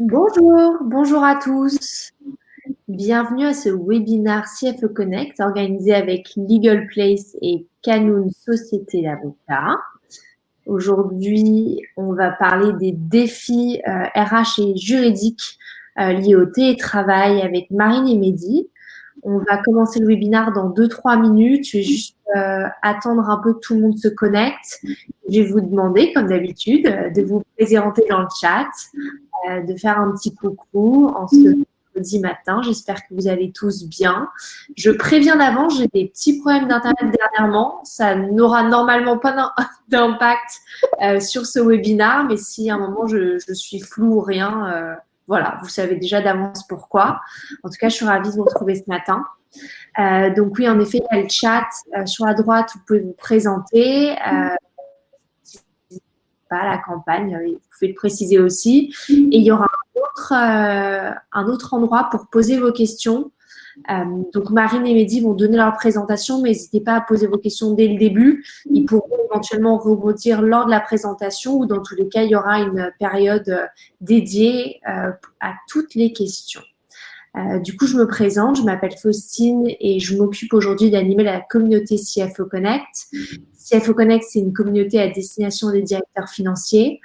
Bonjour à tous. Bienvenue à ce webinaire CFE Connect organisé avec Legal Place et Canoun Société d'Avocats. Aujourd'hui, on va parler des défis RH et juridiques liés au télétravail avec Marine et Mehdi. On va commencer le webinaire dans 2-3 minutes. Je vais juste attendre un peu que tout le monde se connecte. Je vais vous demander, comme d'habitude, de vous présenter dans le chat, de faire un petit coucou en ce mercredi matin. J'espère que vous allez tous bien. Je préviens d'avance, j'ai des petits problèmes d'internet dernièrement. Ça n'aura normalement pas d'impact sur ce webinaire, mais si à un moment je suis floue ou rien, voilà, vous savez déjà d'avance pourquoi. En tout cas, je suis ravie de vous retrouver ce matin. Donc oui, en effet, il y a le chat sur la droite, vous pouvez vous présenter. Pas la campagne, vous pouvez le préciser aussi. Et il y aura un autre endroit pour poser vos questions. Donc Marine et Mehdi vont donner leur présentation, mais n'hésitez pas à poser vos questions dès le début. Ils pourront éventuellement rebondir lors de la présentation ou dans tous les cas, il y aura une période dédiée à toutes les questions. Du coup, je me présente, je m'appelle Faustine et je m'occupe aujourd'hui d'animer la communauté CFO Connect. CFO Connect, c'est une communauté à destination des directeurs financiers.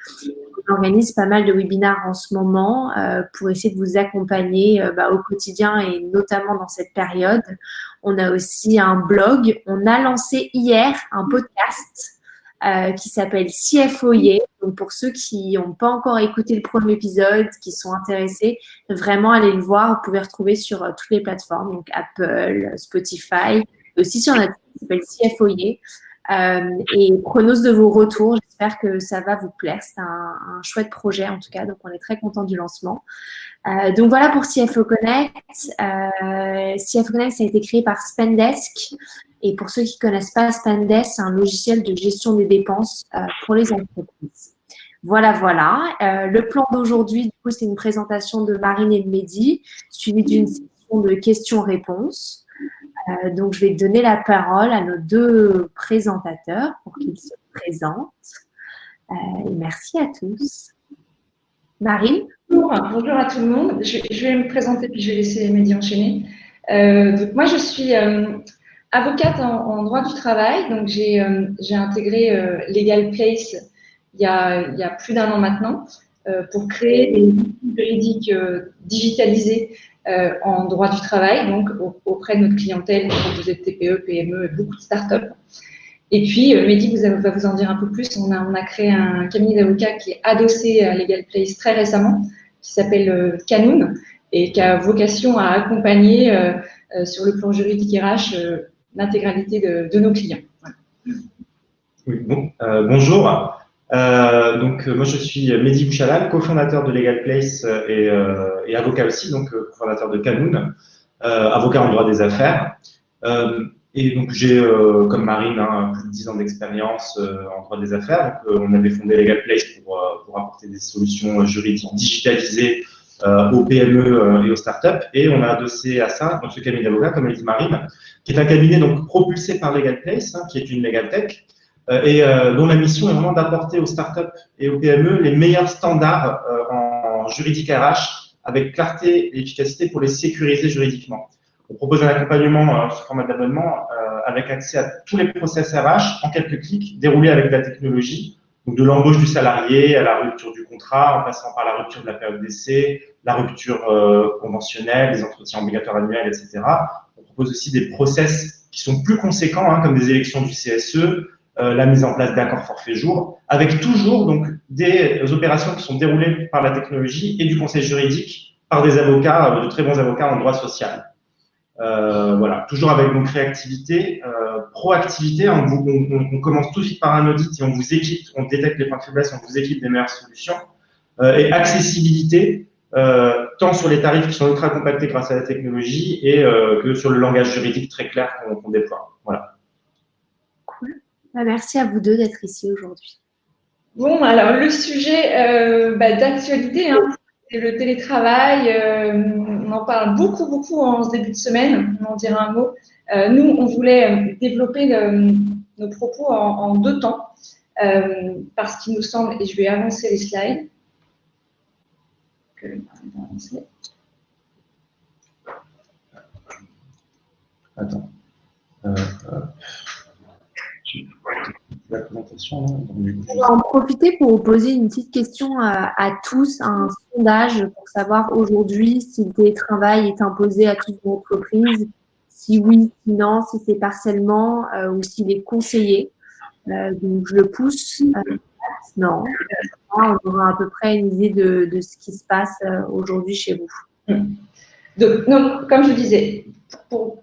On organise pas mal de webinaires en ce moment pour essayer de vous accompagner au quotidien et notamment dans cette période. On a aussi un blog. On a lancé hier un podcast qui s'appelle CFOIE. Donc, pour ceux qui n'ont pas encore écouté le premier épisode, qui sont intéressés, vraiment allez le voir. Vous pouvez retrouver sur toutes les plateformes, donc Apple, Spotify, et aussi sur notre site qui s'appelle CFOIE. Et preneuse de vos retours, j'espère que ça va vous plaire. C'est un chouette projet en tout cas, donc on est très content du lancement. Donc voilà pour CFO Connect. CFO Connect, ça a été créé par Spendesk. Et pour ceux qui ne connaissent pas Spendesk, c'est un logiciel de gestion des dépenses pour les entreprises. Voilà. Le plan d'aujourd'hui, du coup, c'est une présentation de Marine et de Mehdi, suivie d'une session de questions-réponses. Donc, je vais donner la parole à nos deux présentateurs pour qu'ils se présentent. Et merci à tous. Marine? Bonjour à tout le monde. Je vais me présenter puis je vais laisser Mehdi enchaîner. Donc moi, je suis avocate en droit du travail. Donc j'ai intégré Legal Place il y a plus d'un an maintenant pour créer des outils juridiques digitalisés en droit du travail, donc auprès de notre clientèle, composée de TPE, PME et beaucoup de startups. Et puis, Mehdi va vous en dire un peu plus. On a créé un cabinet d'avocats qui est adossé à Legal Place très récemment, qui s'appelle Canoun et qui a vocation à accompagner sur le plan juridique RH l'intégralité de nos clients. Voilà. Oui, bonjour. Moi, je suis Mehdi Bouchalal, cofondateur de Legal Place et avocat aussi, donc cofondateur de Canoun, avocat en droit des affaires. Et donc, j'ai, comme Marine, plus de 10 ans d'expérience en droit des affaires. Donc, on avait fondé Legal Place pour apporter des solutions juridiques digitalisées aux PME et aux startups. Et on a adossé à ça donc, ce cabinet d'avocats, comme elle dit Marine, qui est un cabinet donc, propulsé par Legal Place, qui est une Legal Tech, dont la mission est vraiment d'apporter aux startups et aux PME les meilleurs standards en juridique RH avec clarté et efficacité pour les sécuriser juridiquement. On propose un accompagnement sous format d'abonnement avec accès à tous les process RH en quelques clics, déroulés avec la technologie, donc de l'embauche du salarié à la rupture du contrat, en passant par la rupture de la période d'essai, la rupture conventionnelle, les entretiens obligatoires annuels, etc. On propose aussi des process qui sont plus conséquents, comme des élections du CSE, la mise en place d'accords forfait jour, avec toujours donc des opérations qui sont déroulées par la technologie et du conseil juridique par des avocats, de très bons avocats en droit social. Voilà, toujours avec donc réactivité, proactivité. On commence tout de suite par un audit et on vous équipe, on détecte les points de faiblesse, on vous équipe des meilleures solutions. Et accessibilité, tant sur les tarifs qui sont ultra compactés grâce à la technologie et que sur le langage juridique très clair qu'on déploie. Voilà. Cool. Merci à vous deux d'être ici aujourd'hui. Bon, alors le sujet d'actualité, c'est le télétravail. On en parle beaucoup en ce début de semaine. On en dira un mot. Nous, on voulait développer nos propos en deux temps parce qu'il nous semble, et je vais avancer les slides. Attends. La présentation, là, On va en profiter pour vous poser une petite question à tous, un sondage pour savoir aujourd'hui si le télétravail est imposé à toutes les entreprises, si oui, si non, si c'est partiellement ou s'il est conseillé. Donc, je le pousse. Non. On aura à peu près une idée de ce qui se passe aujourd'hui chez vous. Donc, comme je vous disais,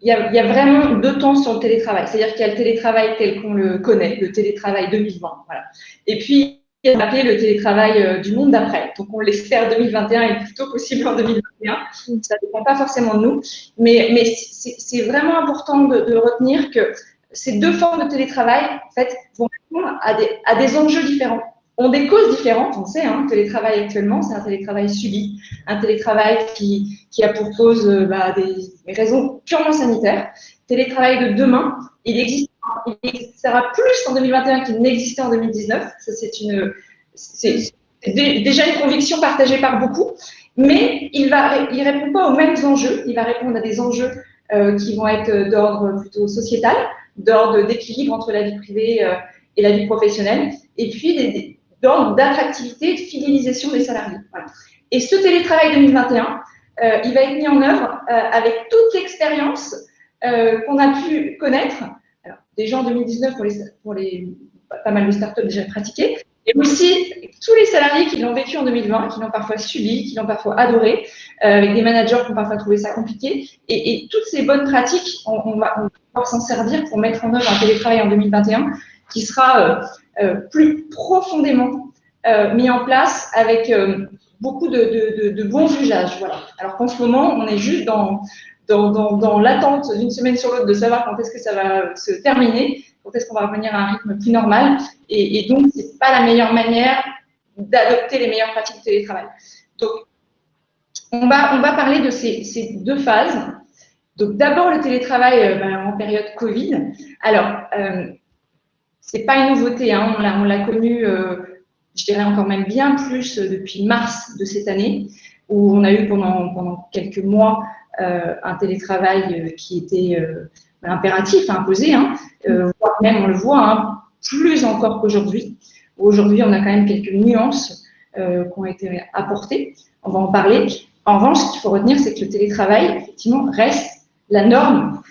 il y a vraiment deux temps sur le télétravail. C'est-à-dire qu'il y a le télétravail tel qu'on le connaît, le télétravail 2020. Voilà. Et puis, il y a appelé le télétravail du monde d'après. Donc, on l'espère 2021 et plutôt possible en 2021. Ça ne dépend pas forcément de nous. Mais c'est vraiment important de retenir que ces deux formes de télétravail, en fait, vont répondre à des enjeux différents. Ont des causes différentes, on sait, le télétravail actuellement, c'est un télétravail subi, un télétravail qui a pour cause des raisons purement sanitaires. Télétravail de demain, il existera plus en 2021 qu'il n'existait en 2019. Ça, c'est déjà une conviction partagée par beaucoup, mais il ne répond pas aux mêmes enjeux. Il va répondre à des enjeux qui vont être d'ordre plutôt sociétal, d'ordre d'équilibre entre la vie privée et la vie professionnelle, et puis d'ordre d'attractivité et de fidélisation des salariés. Voilà. Et ce télétravail 2021, il va être mis en œuvre avec toute l'expérience qu'on a pu connaître. Alors, déjà en 2019 pour pas mal de startups déjà pratiquées, et aussi tous les salariés qui l'ont vécu en 2020, qui l'ont parfois subi, qui l'ont parfois adoré, avec des managers qui ont parfois trouvé ça compliqué. Et toutes ces bonnes pratiques, on va pouvoir s'en servir pour mettre en œuvre un télétravail en 2021 qui sera plus profondément mis en place avec beaucoup de bons usages. Voilà. Alors qu'en ce moment, on est juste dans l'attente d'une semaine sur l'autre de savoir quand est-ce que ça va se terminer, quand est-ce qu'on va revenir à un rythme plus normal. Et donc, ce n'est pas la meilleure manière d'adopter les meilleures pratiques de télétravail. Donc, on va parler de ces deux phases. Donc, d'abord, le télétravail en période Covid. Alors, ce n'est pas une nouveauté, on l'a connu, je dirais encore même bien plus depuis mars de cette année, où on a eu pendant quelques mois un télétravail qui était impératif, imposé, voire même on le voit, plus encore qu'aujourd'hui. Aujourd'hui, on a quand même quelques nuances qui ont été apportées, on va en parler. En revanche, ce qu'il faut retenir, c'est que le télétravail, effectivement, reste la norme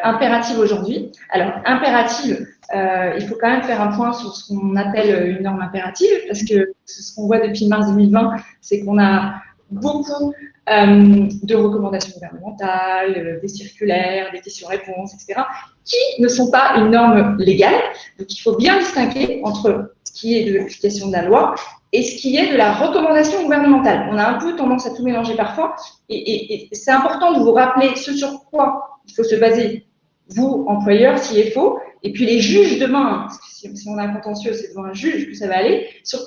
impérative aujourd'hui. Alors, impérative, il faut quand même faire un point sur ce qu'on appelle une norme impérative, parce que ce qu'on voit depuis mars 2020, c'est qu'on a beaucoup de recommandations gouvernementales, des circulaires, des questions-réponses, etc., qui ne sont pas une norme légale. Donc, il faut bien distinguer entre ce qui est de l'application de la loi et ce qui est de la recommandation gouvernementale. On a un peu tendance à tout mélanger parfois, et c'est important de vous rappeler ce sur quoi il faut se baser, vous, employeurs, CFO, et puis les juges demain, parce que si on a un contentieux, c'est devant un juge que ça va aller, sur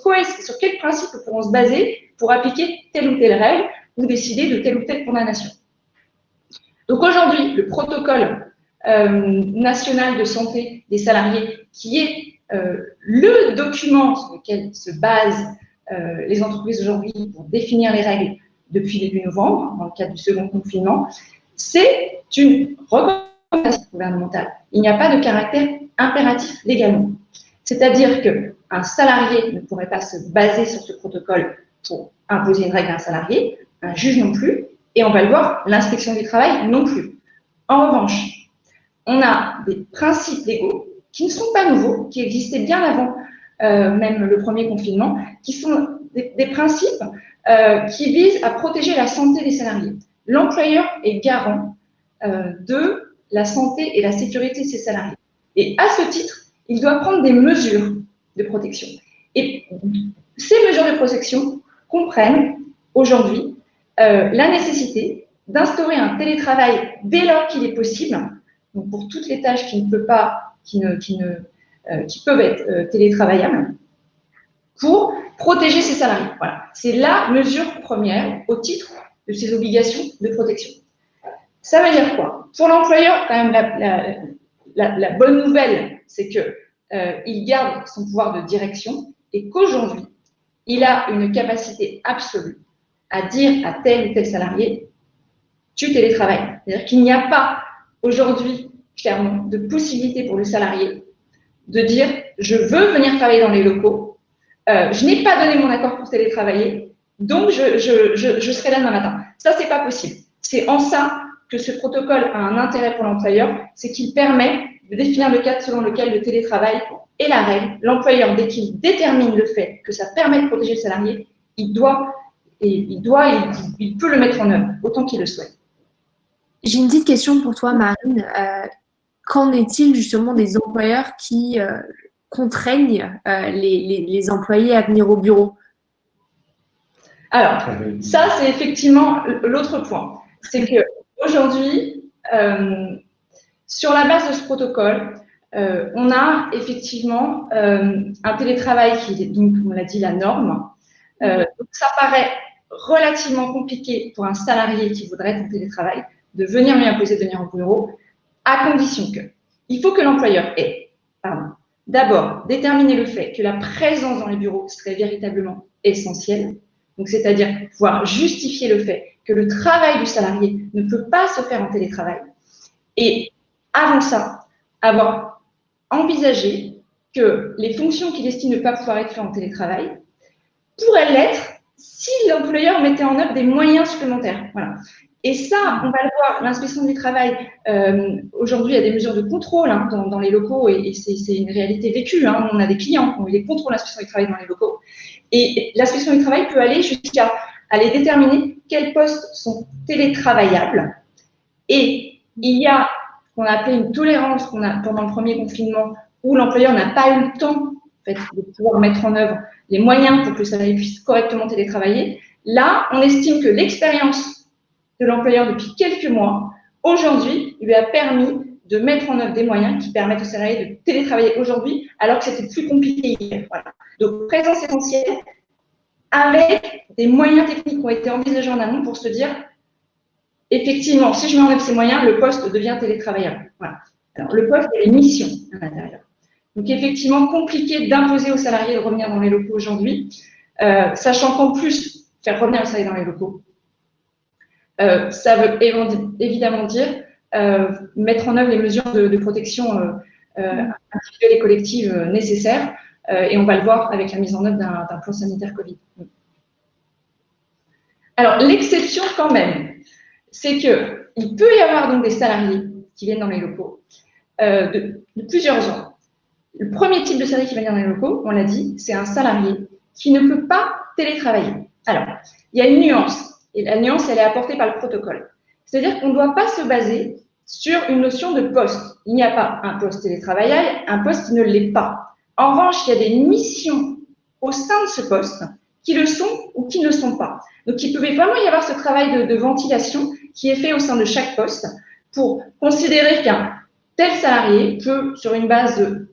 quel principe pourront se baser pour appliquer telle ou telle règle ou décider de telle ou telle condamnation. Donc aujourd'hui, le protocole national de santé des salariés, qui est le document sur lequel se basent les entreprises aujourd'hui pour définir les règles depuis début novembre, dans le cadre du second confinement, c'est une recommandation gouvernementale. Il n'y a pas de caractère impératif légalement. C'est-à-dire qu'un salarié ne pourrait pas se baser sur ce protocole pour imposer une règle à un salarié, un juge non plus, et on va le voir, l'inspection du travail non plus. En revanche, on a des principes légaux qui ne sont pas nouveaux, qui existaient bien avant même le premier confinement, qui sont des principes qui visent à protéger la santé des salariés. L'employeur est garant de la santé et la sécurité de ses salariés. Et à ce titre, il doit prendre des mesures de protection. Et ces mesures de protection comprennent aujourd'hui la nécessité d'instaurer un télétravail dès lors qu'il est possible, donc pour toutes les tâches qui peuvent être télétravaillables, pour protéger ses salariés. Voilà. C'est la mesure première au titre de ses obligations de protection. Ça veut dire quoi? Pour l'employeur, quand même, la bonne nouvelle, c'est qu'il garde son pouvoir de direction et qu'aujourd'hui, il a une capacité absolue à dire à tel ou tel salarié, tu télétravailles. C'est-à-dire qu'il n'y a pas aujourd'hui, clairement, de possibilité pour le salarié de dire je veux venir travailler dans les locaux, je n'ai pas donné mon accord pour télétravailler, donc je serai là demain matin. Ça, c'est pas possible. C'est en ça que ce protocole a un intérêt pour l'employeur, c'est qu'il permet de définir le cadre selon lequel le télétravail est la règle. L'employeur, dès qu'il détermine le fait que ça permet de protéger le salarié, il peut le mettre en œuvre autant qu'il le souhaite. J'ai une petite question pour toi, Marine. Qu'en est-il justement des employeurs qui contraignent les employés à venir au bureau? Alors, ça, c'est effectivement l'autre point. C'est qu'aujourd'hui, sur la base de ce protocole, on a effectivement un télétravail qui est, donc, on l'a dit, la norme. Donc, ça paraît relativement compliqué pour un salarié qui voudrait être en télétravail de venir lui imposer de venir au bureau, à condition que, il faut que l'employeur ait, d'abord, déterminé le fait que la présence dans les bureaux serait véritablement essentielle, donc c'est-à-dire pouvoir justifier le fait que le travail du salarié ne peut pas se faire en télétravail, et avant ça, avoir envisagé que les fonctions qu'il estime ne pas pouvoir être faites en télétravail pourraient l'être si l'employeur mettait en œuvre des moyens supplémentaires. Voilà. Et ça, on va le voir, l'inspection du travail, aujourd'hui, il y a des mesures de contrôle dans les locaux et c'est une réalité vécue. On a des clients qui ont eu des contrôles d'inspection du travail dans les locaux. Et l'inspection du travail peut aller jusqu'à aller déterminer quels postes sont télétravaillables. Et il y a ce qu'on a appelé une tolérance pendant le premier confinement où l'employeur n'a pas eu le temps en fait, de pouvoir mettre en œuvre les moyens pour que le salarié puisse correctement télétravailler. Là, on estime que l'expérience de l'employeur depuis quelques mois, aujourd'hui, lui a permis de mettre en œuvre des moyens qui permettent aux salariés de télétravailler aujourd'hui, alors que c'était plus compliqué hier. Voilà. Donc, présence essentielle avec des moyens techniques qui ont été envisagés en amont pour se dire, effectivement, si je mets en œuvre ces moyens, le poste devient télétravaillable. Voilà. Alors, le poste, il y a une mission à l'intérieur. Donc, effectivement, compliqué d'imposer aux salariés de revenir dans les locaux aujourd'hui, sachant qu'en plus, faire revenir les salariés dans les locaux, ça veut évidemment dire mettre en œuvre les mesures de protection individuelle et collective nécessaires, et on va le voir avec la mise en œuvre d'un plan sanitaire Covid. Alors, l'exception quand même, c'est qu'il peut y avoir donc des salariés qui viennent dans les locaux de plusieurs genres. Le premier type de salarié qui va venir dans les locaux, on l'a dit, c'est un salarié qui ne peut pas télétravailler. Alors, il y a une nuance. Et la nuance, elle est apportée par le protocole. C'est-à-dire qu'on ne doit pas se baser sur une notion de poste. Il n'y a pas un poste télétravaillable, un poste qui ne l'est pas. En revanche, il y a des missions au sein de ce poste qui le sont ou qui ne le sont pas. Donc, il pouvait vraiment y avoir ce travail de ventilation qui est fait au sein de chaque poste pour considérer qu'un tel salarié peut, sur une base de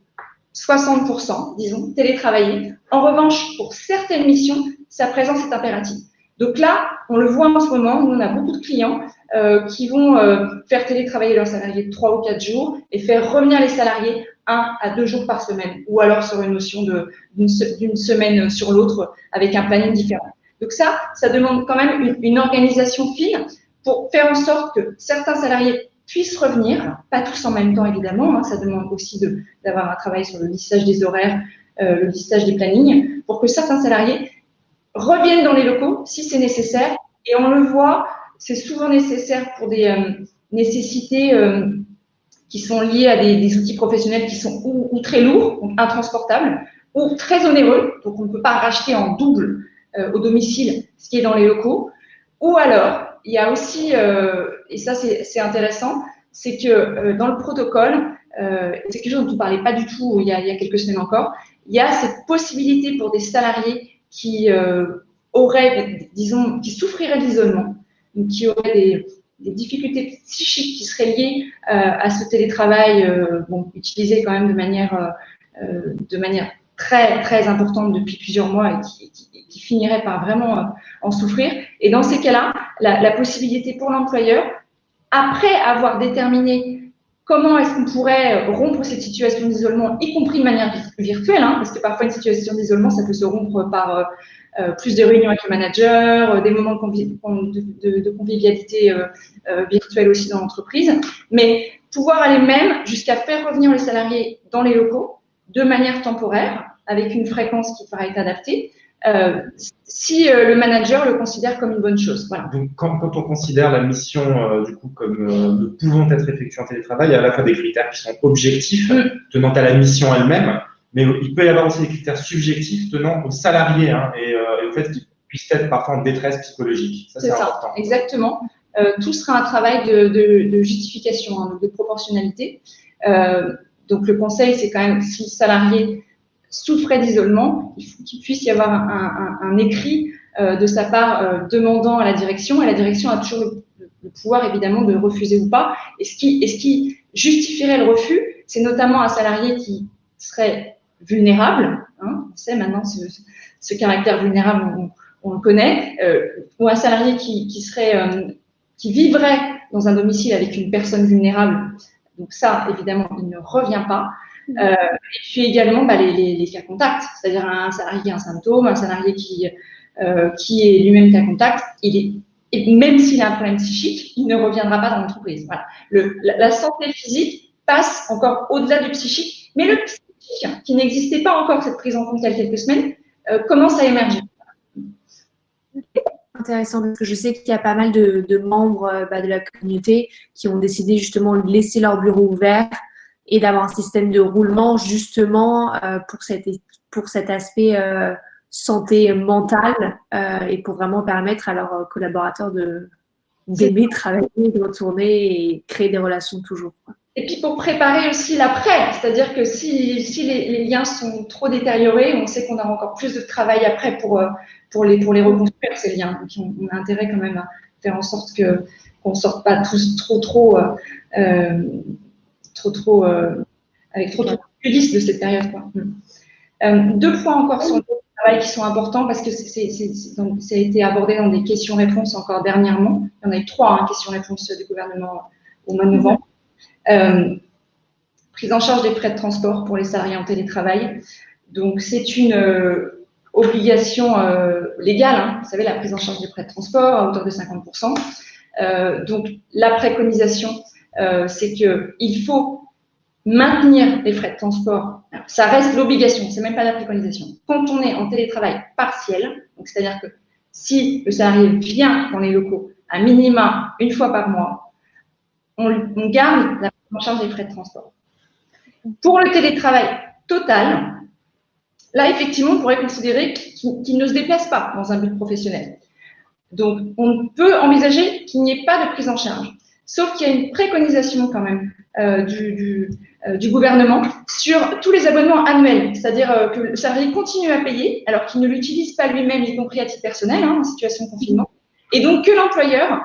60%, disons, télétravailler. En revanche, pour certaines missions, sa présence est impérative. Donc là, on le voit en ce moment, nous on a beaucoup de clients qui vont faire télétravailler leurs salariés 3 ou 4 jours et faire revenir les salariés 1 à 2 jours par semaine, ou alors sur une notion d'une semaine sur l'autre avec un planning différent. Donc ça demande quand même une organisation fine pour faire en sorte que certains salariés puissent revenir, pas tous en même temps évidemment, ça demande aussi d'avoir un travail sur le lissage des horaires, le lissage des plannings, pour que certains salariés reviennent dans les locaux si c'est nécessaire. Et on le voit, c'est souvent nécessaire pour des nécessités qui sont liées à des outils professionnels qui sont ou très lourds, donc intransportables, ou très onéreux, donc on ne peut pas racheter en double au domicile ce qui est dans les locaux. Ou alors, il y a aussi, et ça c'est intéressant, c'est que dans le protocole, c'est quelque chose dont on ne parlait pas du tout il y a quelques semaines encore, il y a cette possibilité pour des salariés qui auraient, disons, qui souffriraient d'isolement, qui auraient des difficultés psychiques qui seraient liées à ce télétravail, utilisé quand même de manière très, très importante depuis plusieurs mois et qui finirait par vraiment en souffrir. Et dans ces cas-là, la possibilité pour l'employeur, après avoir déterminé comment est-ce qu'on pourrait rompre cette situation d'isolement, y compris de manière virtuelle, parce que parfois une situation d'isolement, ça peut se rompre par plus de réunions avec le manager, des moments de convivialité virtuelle aussi dans l'entreprise, mais pouvoir aller même jusqu'à faire revenir les salariés dans les locaux de manière temporaire, avec une fréquence qui pourra être adaptée, si le manager le considère comme une bonne chose. Voilà. Donc, quand on considère la mission du coup comme ne pouvant être effectuée en télétravail, il y a à la fois des critères qui sont objectifs, tenant à la mission elle-même, mais il peut y avoir aussi des critères subjectifs tenant aux salariés et au fait qu'ils puissent être parfois en détresse psychologique. Ça, c'est important. Exactement. Tout sera un travail de justification, de proportionnalité. Donc, le conseil, c'est quand même, si le salarié souffrait d'isolement, il faut qu'il puisse y avoir un écrit de sa part demandant à la direction, et la direction a toujours le pouvoir, évidemment, de refuser ou pas. Et ce qui justifierait le refus, c'est notamment un salarié qui serait vulnérable, hein, on sait maintenant ce caractère vulnérable, on le connaît, ou un salarié qui vivrait dans un domicile avec une personne vulnérable. Donc ça, évidemment, il ne revient pas. Et puis également les cas contacts, c'est-à-dire un salarié qui a un symptôme, un salarié qui est lui-même cas contact, et même s'il a un problème psychique, il ne reviendra pas dans l'entreprise. Voilà. La santé physique passe encore au-delà du psychique, mais le psychique, qui n'existait pas encore, cette prise en compte il y a quelques semaines, commence à émerger. Intéressant, parce que je sais qu'il y a pas mal de membres de la communauté qui ont décidé justement de laisser leur bureau ouvert et d'avoir un système de roulement justement pour cet aspect santé mentale et pour vraiment permettre à leurs collaborateurs d'aimer travailler, de retourner et créer des relations toujours. Et puis pour préparer aussi l'après, c'est-à-dire que si les liens sont trop détériorés, on sait qu'on a encore plus de travail après pour les reconstruire, ces liens. Donc on a intérêt quand même à faire en sorte qu'on ne sorte pas tous trop avec trop de préjudice de cette période, quoi. 2 points encore sur le travail qui sont importants parce que ça a été abordé dans des questions-réponses encore dernièrement. Il y en a eu 3 questions-réponses du gouvernement au mois de novembre. Prise en charge des frais de transport pour les salariés en télétravail. Donc, c'est une obligation légale. Hein. Vous savez, la prise en charge des frais de transport à hauteur de 50%. Donc, la préconisation, c'est qu'il faut maintenir les frais de transport. Alors, ça reste l'obligation, c'est même pas la préconisation. Quand on est en télétravail partiel, c'est-à-dire que si le salarié vient dans les locaux à minima 1 fois par mois, on garde la prise en charge des frais de transport. Pour le télétravail total, là, effectivement, on pourrait considérer qu'il ne se déplace pas dans un but professionnel. Donc, on peut envisager qu'il n'y ait pas de prise en charge. Sauf qu'il y a une préconisation quand même du gouvernement sur tous les abonnements annuels. C'est-à-dire que le salarié continue à payer alors qu'il ne l'utilise pas lui-même, y compris à titre personnel, en situation de confinement. Et donc, que l'employeur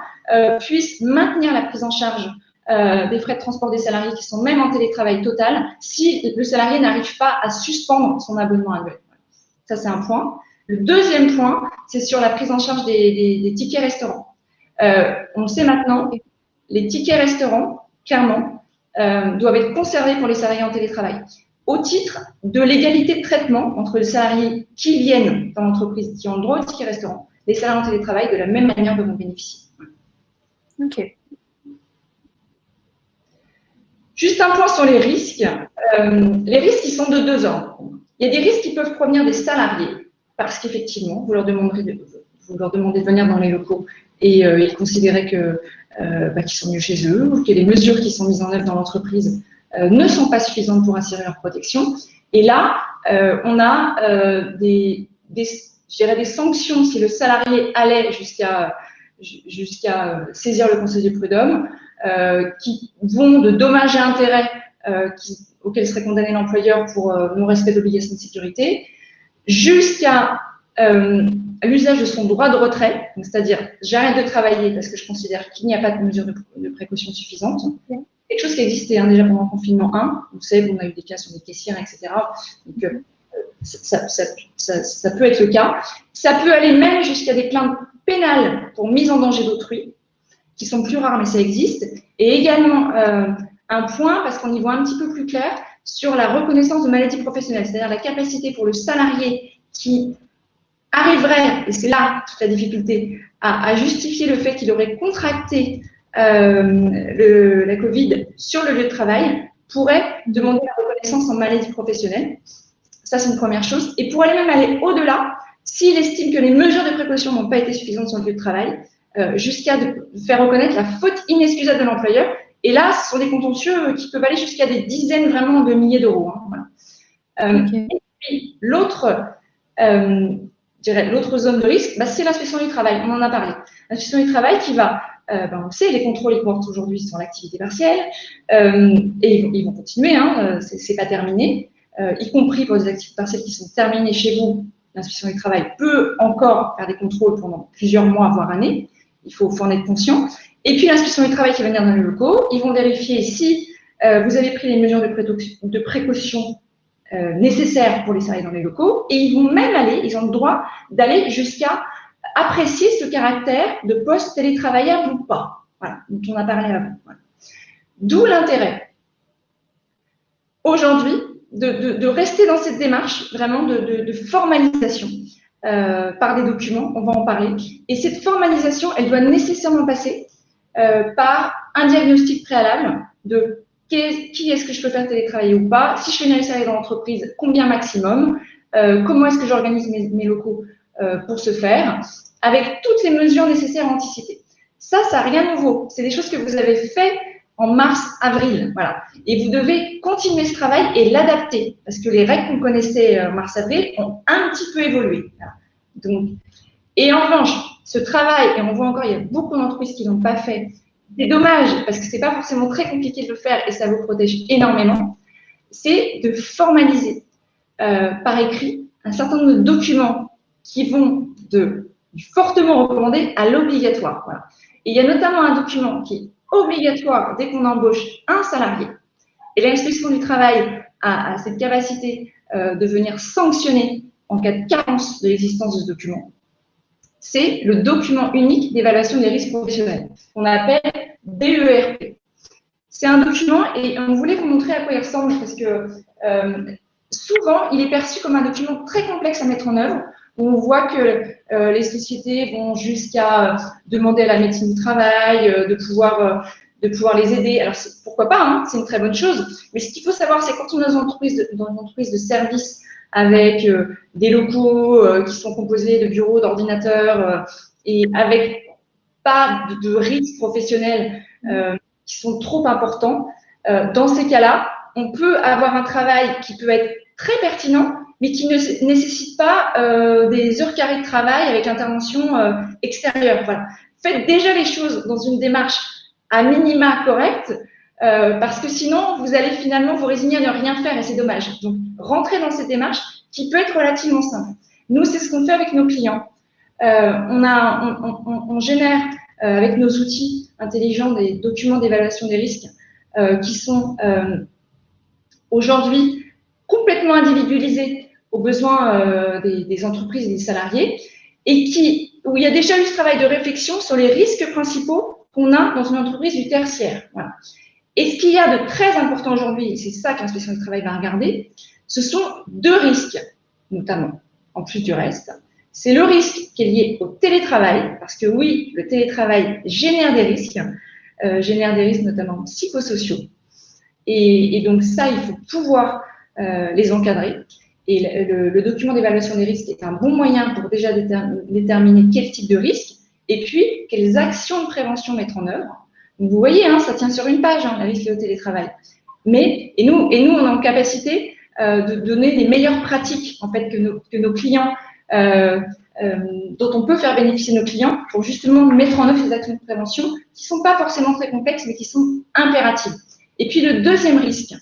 puisse maintenir la prise en charge des frais de transport des salariés qui sont même en télétravail total si le salarié n'arrive pas à suspendre son abonnement annuel. Ça, c'est un point. Le deuxième point, c'est sur la prise en charge des tickets restaurants. On le sait maintenant, les tickets restaurants, clairement, doivent être conservés pour les salariés en télétravail au titre de l'égalité de traitement entre les salariés qui viennent dans l'entreprise, qui ont le droit au ticket restaurant, les salariés en télétravail de la même manière dont on bénéficie. Ok. Juste un point sur les risques. Les risques, ils sont de 2 ordres. Il y a des risques qui peuvent provenir des salariés, parce qu'effectivement, vous leur demandez de venir dans les locaux et ils considéraient qu'ils sont mieux chez eux, ou que les mesures qui sont mises en œuvre dans l'entreprise ne sont pas suffisantes pour assurer leur protection. Et là, on a des sanctions si le salarié allait jusqu'à saisir le conseil de prud'homme, qui vont de dommages et intérêts auxquels serait condamné l'employeur pour non-respect d'obligations de sécurité, jusqu'à l'usage de son droit de retrait, c'est-à-dire j'arrête de travailler parce que je considère qu'il n'y a pas de mesure de précaution suffisante. Quelque chose qui existait déjà pendant le confinement 1. Vous savez, on a eu des cas sur des caissières, etc. Donc, ça peut être le cas. Ça peut aller même jusqu'à des plaintes pénales pour mise en danger d'autrui, qui sont plus rares, mais ça existe. Et également, un point, parce qu'on y voit un petit peu plus clair, sur la reconnaissance de maladie professionnelle, c'est-à-dire la capacité pour le salarié qui arriverait, et c'est là toute la difficulté, à justifier le fait qu'il aurait contracté la Covid sur le lieu de travail, pourrait demander la reconnaissance en maladie professionnelle. Ça, c'est une première chose. Et pour aller même aller au-delà, s'il estime que les mesures de précaution n'ont pas été suffisantes sur le lieu de travail, jusqu'à faire reconnaître la faute inexcusable de l'employeur. Et là, ce sont des contentieux qui peuvent aller jusqu'à des dizaines vraiment de milliers d'euros. Hein, voilà. Et puis, l'autre zone de risque, c'est l'inspection du travail. On en a parlé. L'inspection du travail qui va, on sait, les contrôles ils portent aujourd'hui sur l'activité partielle et ils vont continuer, hein, c'est pas terminé, y compris pour des activités partielles qui sont terminées chez vous. L'inspection du travail peut encore faire des contrôles pendant plusieurs mois, voire années. Il faut en être conscient. Et puis l'inspection du travail qui va venir dans les locaux, ils vont vérifier si vous avez pris les mesures de précaution nécessaires pour les salariés dans les locaux, et ils vont même ils ont le droit d'aller jusqu'à apprécier ce caractère de poste télétravaillable ou pas. Voilà, dont on a parlé avant. Voilà. D'où l'intérêt, aujourd'hui, de rester dans cette démarche vraiment de formalisation par des documents, on va en parler. Et cette formalisation, elle doit nécessairement passer par un diagnostic préalable de qui est-ce que je peux faire télétravailler ou pas, si je fais une salarié dans l'entreprise, combien maximum, comment est-ce que j'organise mes locaux pour ce faire, avec toutes les mesures nécessaires anticipées. Ça n'a rien de nouveau. C'est des choses que vous avez fait en mars-avril. Voilà. Et vous devez continuer ce travail et l'adapter, parce que les règles qu'on connaissait en mars-avril ont un petit peu évolué. Voilà. Donc, et en revanche, ce travail, et on voit encore, il y a beaucoup d'entreprises qui ne l'ont pas fait, c'est dommage, parce que ce n'est pas forcément très compliqué de le faire et ça vous protège énormément, c'est de formaliser par écrit un certain nombre de documents qui vont du fortement recommandé à l'obligatoire. Voilà. Et il y a notamment un document qui est obligatoire dès qu'on embauche un salarié. Et l'inspection du travail a cette capacité de venir sanctionner en cas de carence de l'existence de ce document. C'est le document unique d'évaluation des risques professionnels, qu'on appelle DERP. C'est un document, et on voulait vous montrer à quoi il ressemble, parce que souvent, il est perçu comme un document très complexe à mettre en œuvre, où on voit que les sociétés vont jusqu'à demander à la médecine du travail de pouvoir les aider. Alors, pourquoi pas, hein, c'est une très bonne chose. Mais ce qu'il faut savoir, c'est quand on est dans une entreprise de service avec des locaux qui sont composés de bureaux, d'ordinateurs et avec pas de risques professionnels qui sont trop importants, dans ces cas-là, on peut avoir un travail qui peut être très pertinent, mais qui ne nécessite pas des heures carrées de travail avec intervention extérieure. Voilà. Faites déjà les choses dans une démarche à minima correcte, parce que sinon, vous allez finalement vous résigner à ne rien faire et c'est dommage. Donc, rentrez dans cette démarche qui peut être relativement simple. Nous, c'est ce qu'on fait avec nos clients. On génère avec nos outils intelligents des documents d'évaluation des risques qui sont aujourd'hui complètement individualisés aux besoins des entreprises et des salariés et où il y a déjà eu ce travail de réflexion sur les risques principaux qu'on a dans une entreprise du tertiaire. Voilà. Et ce qu'il y a de très important aujourd'hui, et c'est ça que l'inspection du travail va regarder, ce sont deux risques, notamment, en plus du reste. C'est le risque qui est lié au télétravail, parce que oui, le télétravail génère des risques notamment psychosociaux. Et donc ça, il faut pouvoir les encadrer. Et le document d'évaluation des risques est un bon moyen pour déjà déterminer quel type de risque et puis quelles actions de prévention mettre en œuvre. Donc vous voyez, hein, ça tient sur une page, hein, la risque liée au télétravail. Et nous, on est en capacité de donner les meilleures pratiques en fait, que nos clients, dont on peut faire bénéficier nos clients pour justement mettre en œuvre ces actions de prévention qui ne sont pas forcément très complexes, mais qui sont impératives. Et puis le deuxième risque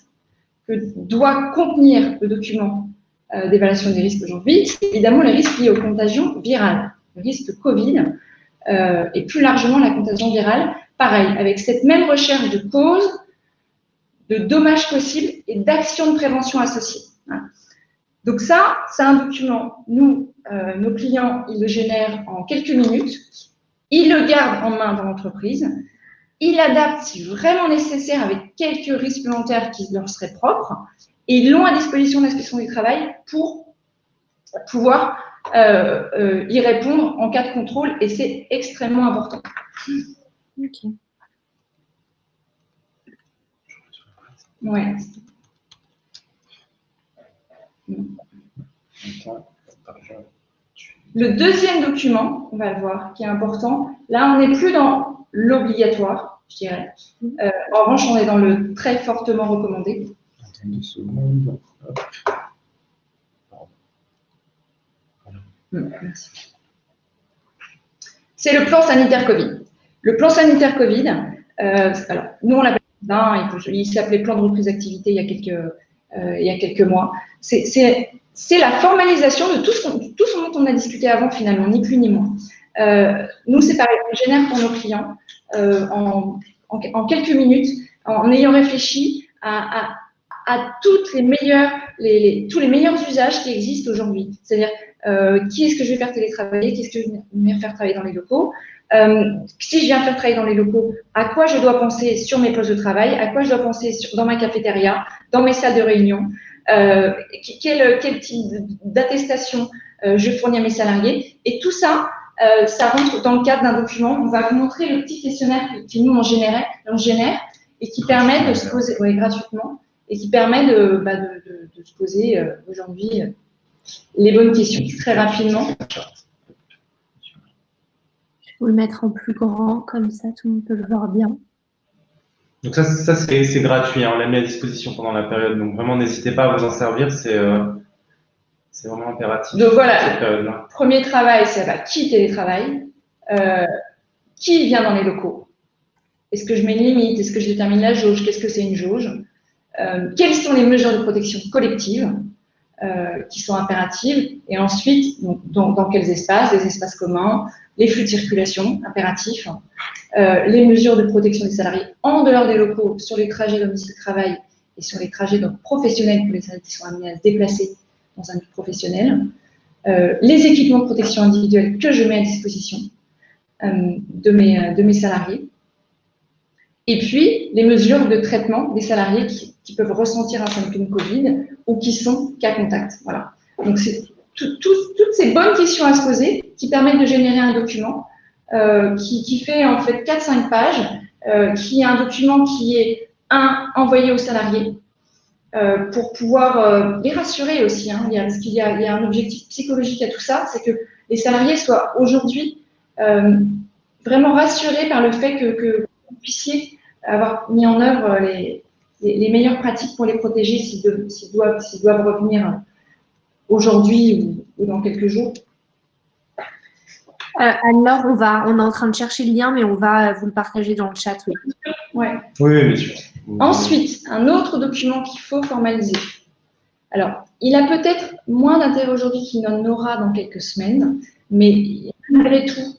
que doit contenir le document d'évaluation des risques aujourd'hui, c'est évidemment les risques liés aux contagions virales, le risque Covid et plus largement la contagion virale. Pareil, avec cette même recherche de causes, de dommages possibles et d'actions de prévention associées. Donc ça, c'est un document, nous, nos clients, ils le génèrent en quelques minutes, ils le gardent en main dans l'entreprise, ils l'adaptent si vraiment nécessaire avec quelques risques supplémentaires qui leur seraient propres, et ils l'ont à disposition de l'inspection du travail pour pouvoir y répondre en cas de contrôle et c'est extrêmement important. Ok. Ouais. Le deuxième document, on va le voir, qui est important, là, on n'est plus dans l'obligatoire, je dirais. En revanche, on est dans le très fortement recommandé. Attends 2 secondes. Merci. C'est le plan sanitaire Covid. Le plan sanitaire Covid, alors, nous, on l'appelle il s'appelait plan de reprise d'activité il y a quelques mois. C'est la formalisation de tout ce dont on a discuté avant, finalement, ni plus ni moins. Nous, c'est pareil, on génère pour nos clients en quelques minutes, en ayant réfléchi à tous les meilleurs usages qui existent aujourd'hui. C'est-à-dire, qui est-ce que je vais faire télétravailler, qu'est-ce que je vais faire travailler dans les locaux. Si je viens faire travailler dans les locaux, à quoi je dois penser sur mes postes de travail, à quoi je dois penser dans ma cafétéria, dans mes salles de réunion, quel type d'attestation je fournis à mes salariés. Et tout ça, ça rentre dans le cadre d'un document. On va vous montrer le petit questionnaire que nous, on génère et qui permet de se poser gratuitement et qui permet de se poser aujourd'hui les bonnes questions très rapidement. Je vais le mettre en plus grand, comme ça tout le monde peut le voir bien. Donc ça c'est gratuit, hein, on l'a mis à disposition pendant la période, donc vraiment n'hésitez pas à vous en servir, c'est vraiment impératif. Donc voilà, premier travail, c'est qui télétravaille, qui vient dans les locaux, est-ce que je mets une limite, est-ce que je détermine la jauge, qu'est-ce que c'est une jauge, quelles sont les mesures de protection collective qui sont impératives, et ensuite dans quels espaces, les espaces communs, les flux de circulation impératifs, les mesures de protection des salariés en dehors des locaux sur les trajets domicile-travail et sur les trajets professionnels pour les salariés qui sont amenés à se déplacer dans un but professionnel, les équipements de protection individuelle que je mets à disposition de mes salariés, et puis les mesures de traitement des salariés qui peuvent ressentir un symptôme Covid ou qui sont cas contact. Voilà. Donc c'est toutes ces bonnes questions à se poser qui permettent de générer un document qui fait en fait 4-5 pages, qui est un document qui est envoyé aux salariés pour pouvoir les rassurer aussi, hein, parce qu'il y a un objectif psychologique à tout ça, c'est que les salariés soient aujourd'hui vraiment rassurés par le fait que vous puissiez avoir mis en œuvre les meilleures pratiques pour les protéger s'ils doivent revenir aujourd'hui ou dans quelques jours. Anne-Laure, on est en train de chercher le lien, mais on va vous le partager dans le chat. Oui. Ouais. Oui, bien sûr. Ensuite, un autre document qu'il faut formaliser. Alors, il a peut-être moins d'intérêt aujourd'hui qu'il n'en aura dans quelques semaines, mais malgré tout,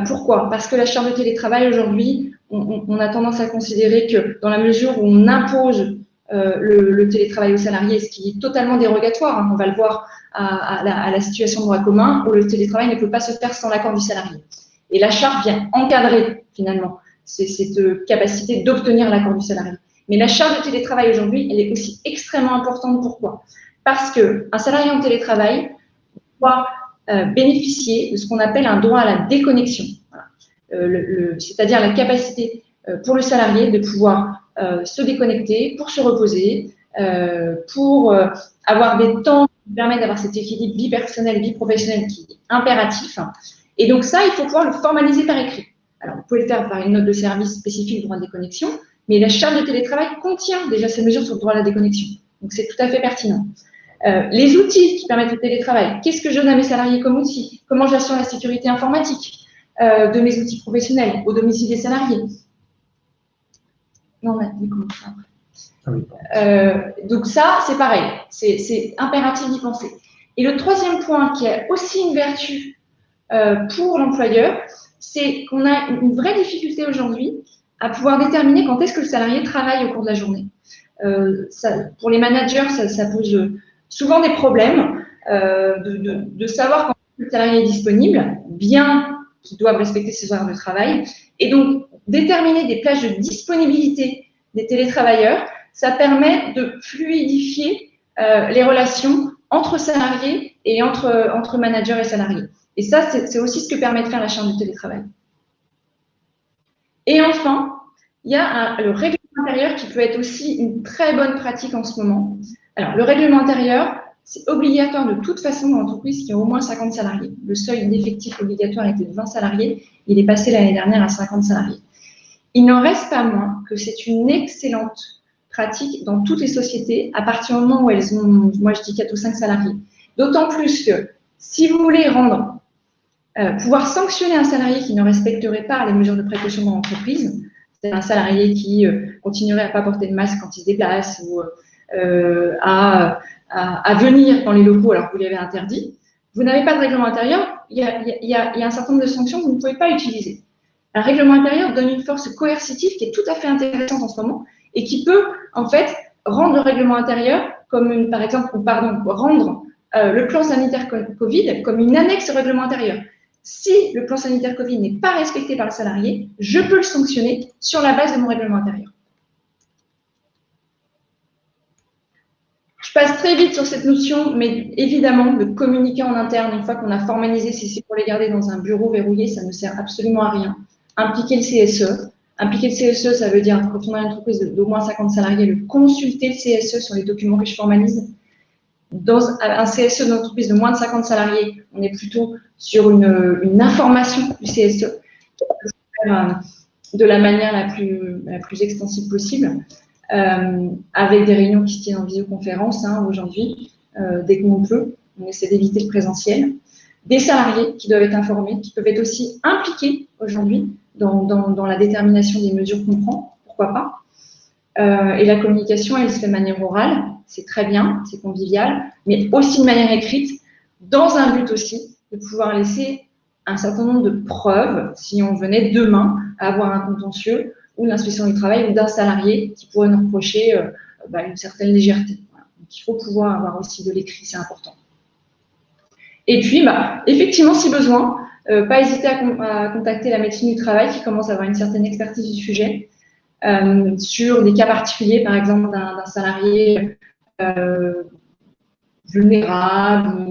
pourquoi? Parce que la charte de télétravail aujourd'hui, on a tendance à considérer que dans la mesure où on impose le télétravail aux salariés, ce qui est totalement dérogatoire, hein, on va le voir à la situation de droit commun, où le télétravail ne peut pas se faire sans l'accord du salarié. Et la charte vient encadrer finalement cette capacité d'obtenir l'accord du salarié. Mais la charte de télétravail aujourd'hui, elle est aussi extrêmement importante. Pourquoi? Parce qu'un salarié en télétravail doit bénéficier de ce qu'on appelle un droit à la déconnexion. Voilà. C'est-à-dire la capacité pour le salarié de pouvoir se déconnecter, pour se reposer, pour avoir des temps qui permettent d'avoir cet équilibre vie personnelle, vie professionnelle qui est impératif. Et donc ça, il faut pouvoir le formaliser par écrit. Alors, vous pouvez le faire par une note de service spécifique du droit de déconnexion, mais la charte de télétravail contient déjà ces mesures sur le droit à la déconnexion. Donc, c'est tout à fait pertinent. Les outils qui permettent le télétravail, qu'est-ce que je donne à mes salariés comme outils? Comment j'assure la sécurité informatique de mes outils professionnels au domicile des salariés? Non, mais comment ça après? Donc ça, c'est pareil. C'est impératif d'y penser. Et le troisième point, qui a aussi une vertu pour l'employeur, c'est qu'on a une vraie difficulté aujourd'hui à pouvoir déterminer quand est-ce que le salarié travaille au cours de la journée. Pour les managers, ça pose souvent des problèmes de savoir quand le salarié est disponible, bien qu'ils doivent respecter ses horaires de travail. Et donc, déterminer des plages de disponibilité des télétravailleurs, ça permet de fluidifier les relations entre salariés et entre managers et salariés. Et ça, c'est aussi ce que permet de faire la charte du télétravail. Et enfin, il y a le règlement intérieur qui peut être aussi une très bonne pratique en ce moment. Alors, le règlement intérieur, c'est obligatoire de toute façon dans l'entreprise qui a au moins 50 salariés. Le seuil d'effectif obligatoire était de 20 salariés. Il est passé l'année dernière à 50 salariés. Il n'en reste pas moins que c'est une excellente pratique dans toutes les sociétés à partir du moment où elles ont, moi je dis 4 ou 5 salariés. D'autant plus que si vous voulez pouvoir sanctionner un salarié qui ne respecterait pas les mesures de précaution dans l'entreprise, c'est un salarié qui continuerait à ne pas porter de masque quand il se déplace ou à venir dans les locaux alors que vous lui avez interdit, vous n'avez pas de règlement intérieur, il y a un certain nombre de sanctions que vous ne pouvez pas utiliser. Un règlement intérieur donne une force coercitive qui est tout à fait intéressante en ce moment et qui peut, en fait, rendre le règlement intérieur comme rendre le plan sanitaire Covid comme une annexe au règlement intérieur. Si le plan sanitaire Covid n'est pas respecté par le salarié, je peux le sanctionner sur la base de mon règlement intérieur. Je passe très vite sur cette notion, mais évidemment, de communiquer en interne, une fois qu'on a formalisé, si c'est pour les garder dans un bureau verrouillé, ça ne sert absolument à rien. Impliquer le CSE. Impliquer le CSE, ça veut dire, quand on a une entreprise d'au moins 50 salariés, de consulter le CSE sur les documents que je formalise. Dans un CSE d'entreprise de moins de 50 salariés, on est plutôt sur une information du CSE de la manière la plus extensive possible, avec des réunions qui se tiennent en visioconférence aujourd'hui, dès qu'on peut. On essaie d'éviter le présentiel. Des salariés qui doivent être informés, qui peuvent être aussi impliqués aujourd'hui dans la détermination des mesures qu'on prend, pourquoi pas. Et la communication, elle se fait de manière orale, c'est très bien, c'est convivial, mais aussi de manière écrite, dans un but aussi de pouvoir laisser un certain nombre de preuves si on venait demain à avoir un contentieux ou l'inspection du travail ou d'un salarié qui pourrait nous reprocher une certaine légèreté. Voilà. Donc, il faut pouvoir avoir aussi de l'écrit, c'est important. Et puis, effectivement, si besoin, pas hésiter à contacter la médecine du travail qui commence à avoir une certaine expertise du sujet sur des cas particuliers, par exemple d'un salarié vulnérable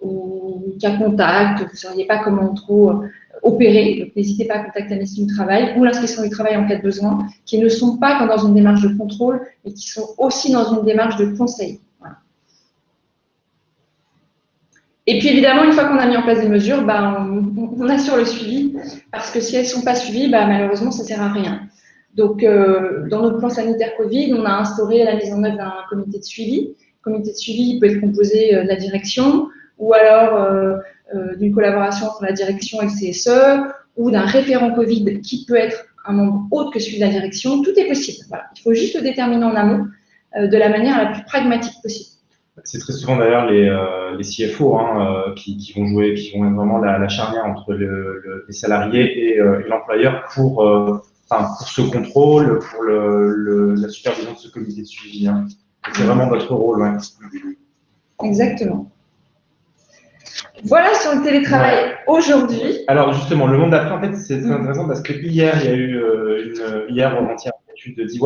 ou cas contact, vous ne sauriez pas comment trop opérer, donc n'hésitez pas à contacter la médecine du travail ou l'inspection du travail en cas de besoin, qui ne sont pas que dans une démarche de contrôle, mais qui sont aussi dans une démarche de conseil. Voilà. Et puis évidemment, une fois qu'on a mis en place des mesures, on assure le suivi, parce que si elles ne sont pas suivies, malheureusement, ça ne sert à rien. Donc, dans notre plan sanitaire Covid, on a instauré la mise en œuvre d'un comité de suivi. Le comité de suivi peut être composé de la direction ou alors d'une collaboration entre la direction et le CSE ou d'un référent Covid qui peut être un membre autre que celui de la direction. Tout est possible. Voilà. Il faut juste le déterminer en amont de la manière la plus pragmatique possible. C'est très souvent d'ailleurs les CFO qui vont jouer, qui vont être vraiment la charnière entre les salariés et l'employeur pour ce contrôle, pour la supervision de ce comité de suivi. C'est vraiment votre rôle. Ouais. Exactement. Voilà sur le télétravail aujourd'hui. Alors justement, le monde d'après, en fait, c'est très intéressant parce que hier, il y a eu hier ou avant-hier une étude de DY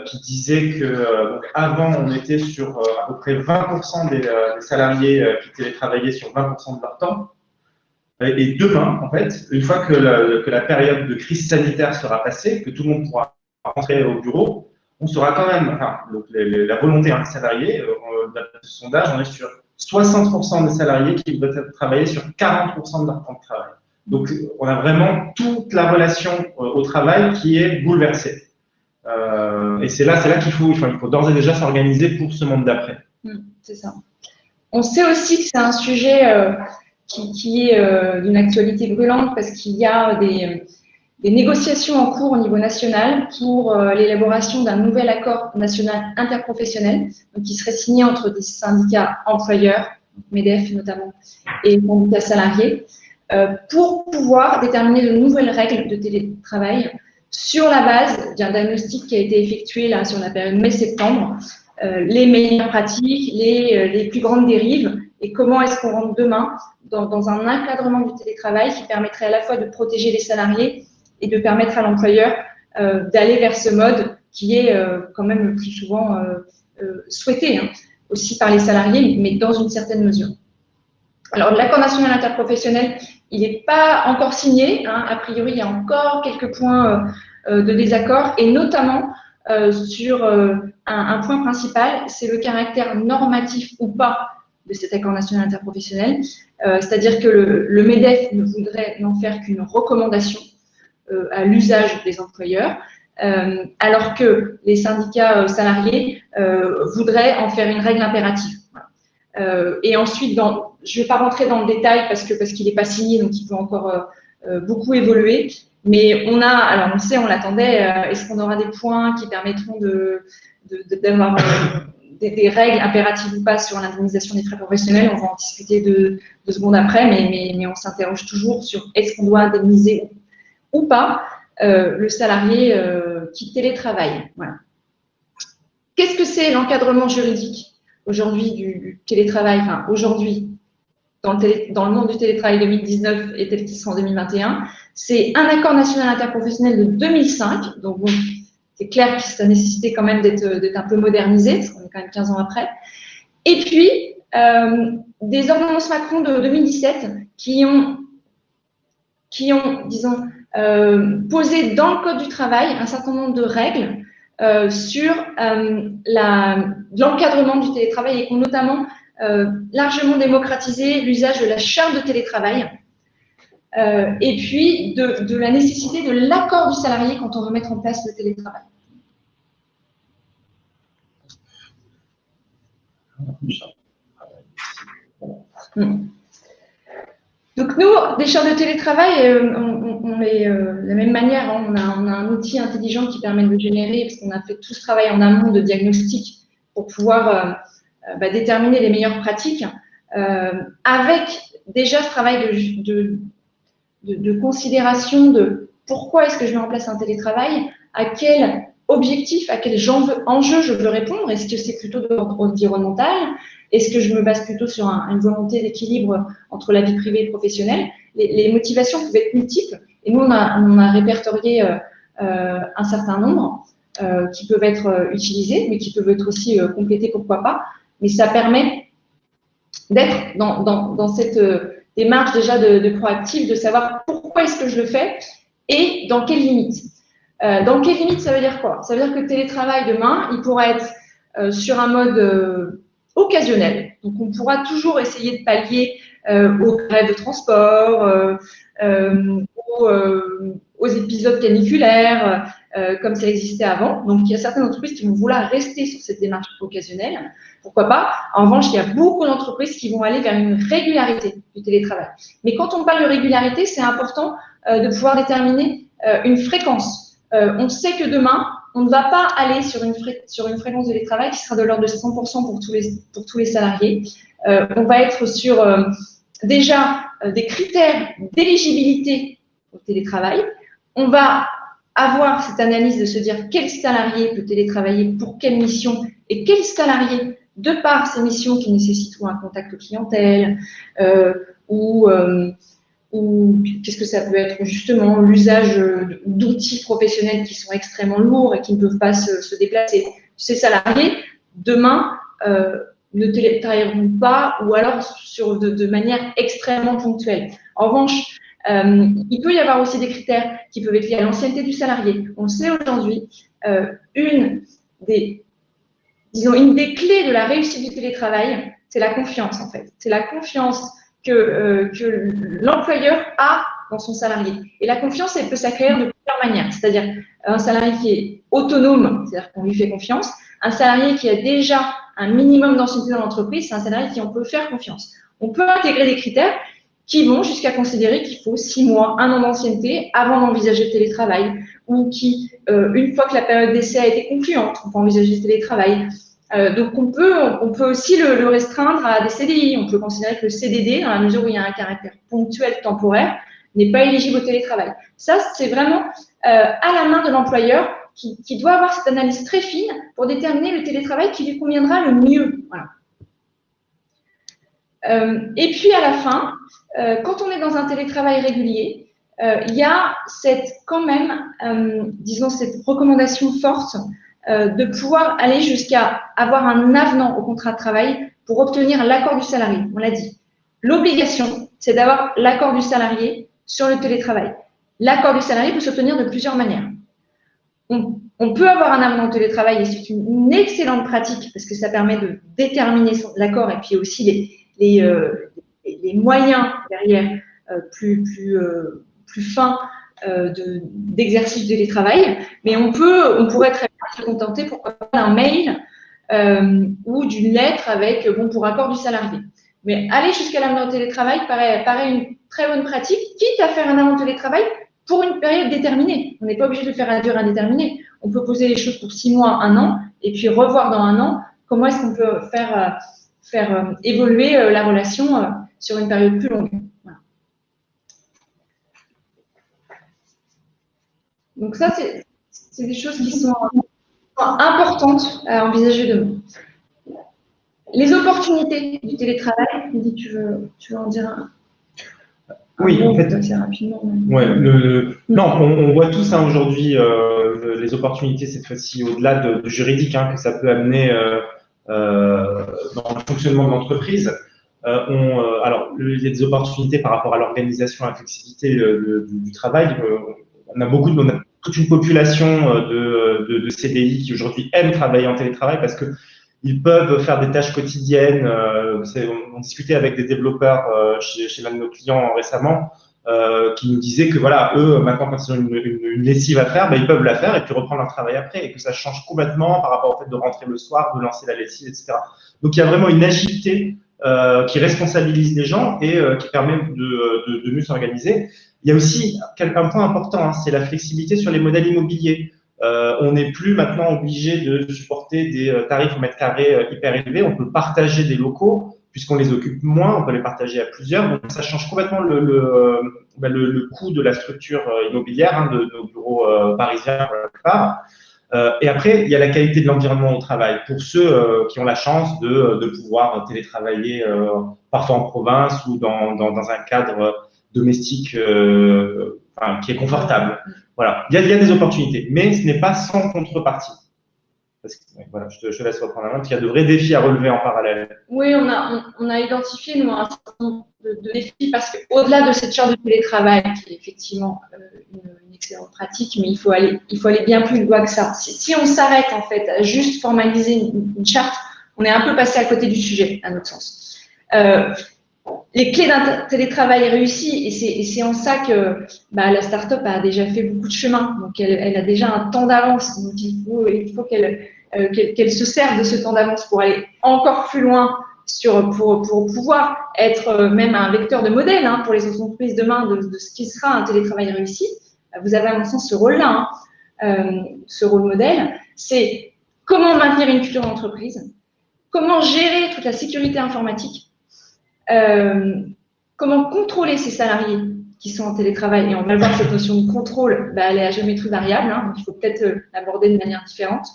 qui disait que donc avant, on était sur à peu près 20% des salariés qui télétravaillaient sur 20% de leur temps. Et demain, en fait, une fois que la période de crise sanitaire sera passée, que tout le monde pourra rentrer au bureau, on sera quand même, la volonté des salariés, dans ce sondage, on est sur 60% des salariés qui veulent travailler sur 40% de leur temps de travail. Donc, on a vraiment toute la relation au travail qui est bouleversée. Et c'est là qu'il faut d'ores et déjà s'organiser pour ce monde d'après. C'est ça. On sait aussi que c'est un sujet qui est d'une actualité brûlante parce qu'il y a des négociations en cours au niveau national pour l'élaboration d'un nouvel accord national interprofessionnel donc qui serait signé entre des syndicats employeurs, MEDEF notamment, et syndicats salariés, pour pouvoir déterminer de nouvelles règles de télétravail sur la base d'un diagnostic qui a été effectué là, sur la période mai-septembre, les meilleures pratiques, les plus grandes dérives, et comment est-ce qu'on rentre demain dans un encadrement du télétravail qui permettrait à la fois de protéger les salariés et de permettre à l'employeur d'aller vers ce mode qui est quand même le plus souvent souhaité. aussi par les salariés, mais dans une certaine mesure. Alors, l'accord national interprofessionnel, il n'est pas encore signé. Hein. A priori, il y a encore quelques points de désaccord, et notamment sur un point principal, c'est le caractère normatif ou pas de cet accord national interprofessionnel. C'est-à-dire que le MEDEF ne voudrait n'en faire qu'une recommandation à l'usage des employeurs, alors que les syndicats salariés voudraient en faire une règle impérative. Et ensuite, je ne vais pas rentrer dans le détail parce qu'il n'est pas signé, donc il peut encore beaucoup évoluer. Mais alors on sait, on l'attendait, est-ce qu'on aura des points qui permettront d'avoir des règles impératives ou pas sur l'indemnisation des frais professionnels? On va en discuter deux secondes après, mais on s'interroge toujours sur est-ce qu'on doit indemniser ou pas le salarié qui télétravaille. Voilà. Qu'est-ce que c'est l'encadrement juridique aujourd'hui du télétravail? Enfin, aujourd'hui, dans le monde du télétravail 2019 et tel qu'il sera en 2021, c'est un accord national interprofessionnel de 2005. Donc, bon, c'est clair que ça nécessitait quand même d'être un peu modernisé, parce qu'on est quand même 15 ans après. Et puis, des ordonnances Macron de 2017 qui ont disons, posé dans le Code du travail un certain nombre de règles sur l'encadrement du télétravail et qui ont notamment largement démocratisé l'usage de la charte de télétravail et puis de la nécessité de l'accord du salarié quand on veut mettre en place le télétravail. Donc nous, des chartes de télétravail, on est de la même manière, hein, on a un outil intelligent qui permet de générer, parce qu'on a fait tout ce travail en amont de diagnostic pour pouvoir déterminer les meilleures pratiques, avec déjà ce travail de considération de pourquoi est-ce que je mets en place un télétravail, à quel objectif, à quel enjeu je veux répondre. Est-ce que c'est plutôt de l'ordre environnemental? Est-ce que je me base plutôt sur une volonté d'équilibre entre la vie privée et professionnelle? Les motivations peuvent être multiples. Et nous, on a répertorié un certain nombre qui peuvent être utilisés, mais qui peuvent être aussi complétés, pourquoi pas. Mais ça permet d'être dans cette démarche déjà de proactive, de savoir pourquoi est-ce que je le fais et dans quelles limites. Dans quelles limites, ça veut dire quoi? Ça veut dire que le télétravail demain, il pourra être sur un mode occasionnel. Donc, on pourra toujours essayer de pallier aux grèves de transport, aux épisodes caniculaires, comme ça existait avant. Donc, il y a certaines entreprises qui vont vouloir rester sur cette démarche occasionnelle. Pourquoi pas? En revanche, il y a beaucoup d'entreprises qui vont aller vers une régularité du télétravail. Mais quand on parle de régularité, c'est important de pouvoir déterminer une fréquence. On sait que demain, on ne va pas aller sur une fréquence de télétravail qui sera de l'ordre de 100% pour tous les salariés. On va être sur déjà des critères d'éligibilité au télétravail. On va avoir cette analyse de se dire quel salarié peut télétravailler pour quelle mission et quel salarié, de par ces missions qui nécessitent un contact clientèle ou qu'est-ce que ça peut être justement l'usage d'outils professionnels qui sont extrêmement lourds et qui ne peuvent pas se déplacer. Ces salariés, demain, ne télétravailleront pas ou alors de manière extrêmement ponctuelle. En revanche, il peut y avoir aussi des critères qui peuvent être liés à l'ancienneté du salarié. On sait aujourd'hui, une des clés de la réussite du télétravail, c'est la confiance en fait. C'est la confiance que l'employeur a dans son salarié. Et la confiance, elle peut s'acquérir de plusieurs manières. C'est-à-dire un salarié qui est autonome, c'est-à-dire qu'on lui fait confiance. Un salarié qui a déjà un minimum d'ancienneté dans l'entreprise, c'est un salarié qui on peut faire confiance. On peut intégrer des critères qui vont jusqu'à considérer qu'il faut 6 mois, 1 an d'ancienneté avant d'envisager le télétravail, ou qui, une fois que la période d'essai a été concluante, on peut envisager le télétravail. Donc, on peut aussi le restreindre à des CDI. On peut considérer que le CDD, dans la mesure où il y a un caractère ponctuel, temporaire, n'est pas éligible au télétravail. Ça, c'est vraiment à la main de l'employeur qui doit avoir cette analyse très fine pour déterminer le télétravail qui lui conviendra le mieux. Voilà. Et puis, à la fin, quand on est dans un télétravail régulier, il y a quand même, disons, cette recommandation forte de pouvoir aller jusqu'à avoir un avenant au contrat de travail pour obtenir l'accord du salarié. On l'a dit. L'obligation, c'est d'avoir l'accord du salarié sur le télétravail. L'accord du salarié peut s'obtenir de plusieurs manières. On peut avoir un avenant au télétravail et c'est une excellente pratique parce que ça permet de déterminer l'accord et puis aussi les moyens derrière plus fins d'exercice de télétravail. Mais on pourrait très bien se contenter d'un mail ou d'une lettre avec bon pour accord du salarié. Mais aller jusqu'à l'avenant au télétravail paraît une très bonne pratique, quitte à faire un avenant au télétravail pour une période déterminée. On n'est pas obligé de faire à durée indéterminée. On peut poser les choses pour 6 mois, 1 an, et puis revoir dans 1 an comment est-ce qu'on peut faire évoluer la relation sur une période plus longue. Voilà. Donc ça, c'est des choses qui sont importantes à envisager demain. Les opportunités du télétravail, Mehdi, tu veux en dire un? Oui, en fait, assez rapidement. Ouais, non, on voit tous aujourd'hui les opportunités cette fois-ci au-delà du juridique que ça peut amener dans le fonctionnement de l'entreprise. Alors, il y a des opportunités par rapport à l'organisation, à la flexibilité du travail. On a toute une population de CDI qui aujourd'hui aiment travailler en télétravail parce que ils peuvent faire des tâches quotidiennes. On discutait avec des développeurs chez l'un de nos clients récemment qui nous disaient que voilà, eux, maintenant, quand ils ont une lessive à faire, ils peuvent la faire et puis reprendre leur travail après et que ça change complètement par rapport au fait de rentrer le soir, de lancer la lessive, etc. Donc, il y a vraiment une agilité qui responsabilise les gens et qui permet de mieux s'organiser. Il y a aussi un point important, c'est la flexibilité sur les modèles immobiliers. On n'est plus maintenant obligé de supporter des tarifs au mètre carré hyper élevés. On peut partager des locaux puisqu'on les occupe moins. On peut les partager à plusieurs. Donc, ça change complètement le coût de la structure immobilière de nos bureaux parisiens pour la plupart. Et après, il y a la qualité de l'environnement au travail. Pour ceux qui ont la chance de pouvoir télétravailler parfois en province ou dans un cadre domestique qui est confortable. Voilà, il y a des opportunités, mais ce n'est pas sans contrepartie. Parce que, voilà, je te laisse reprendre la main, parce qu'il y a de vrais défis à relever en parallèle. Oui, on a identifié, nous, un certain nombre de défis, parce qu'au-delà de cette charte de télétravail, qui est effectivement une excellente pratique, mais il faut aller bien plus loin que ça. Si on s'arrête, en fait, à juste formaliser une charte, on est un peu passé à côté du sujet, à notre sens. Les clés d'un télétravail réussi, et c'est en ça que la start-up a déjà fait beaucoup de chemin. Donc, elle a déjà un temps d'avance. Donc, il faut qu'elle se serve de ce temps d'avance pour aller encore plus loin pour pouvoir être même un vecteur de modèle pour les entreprises demain de ce qui sera un télétravail réussi. Vous avez à mon sens ce rôle-là, ce rôle modèle. C'est comment maintenir une culture d'entreprise, comment gérer toute la sécurité informatique, comment contrôler ces salariés qui sont en télétravail. Et on va voir que cette notion de contrôle, elle est à géométrie variable, donc il faut peut-être l'aborder de manière différente.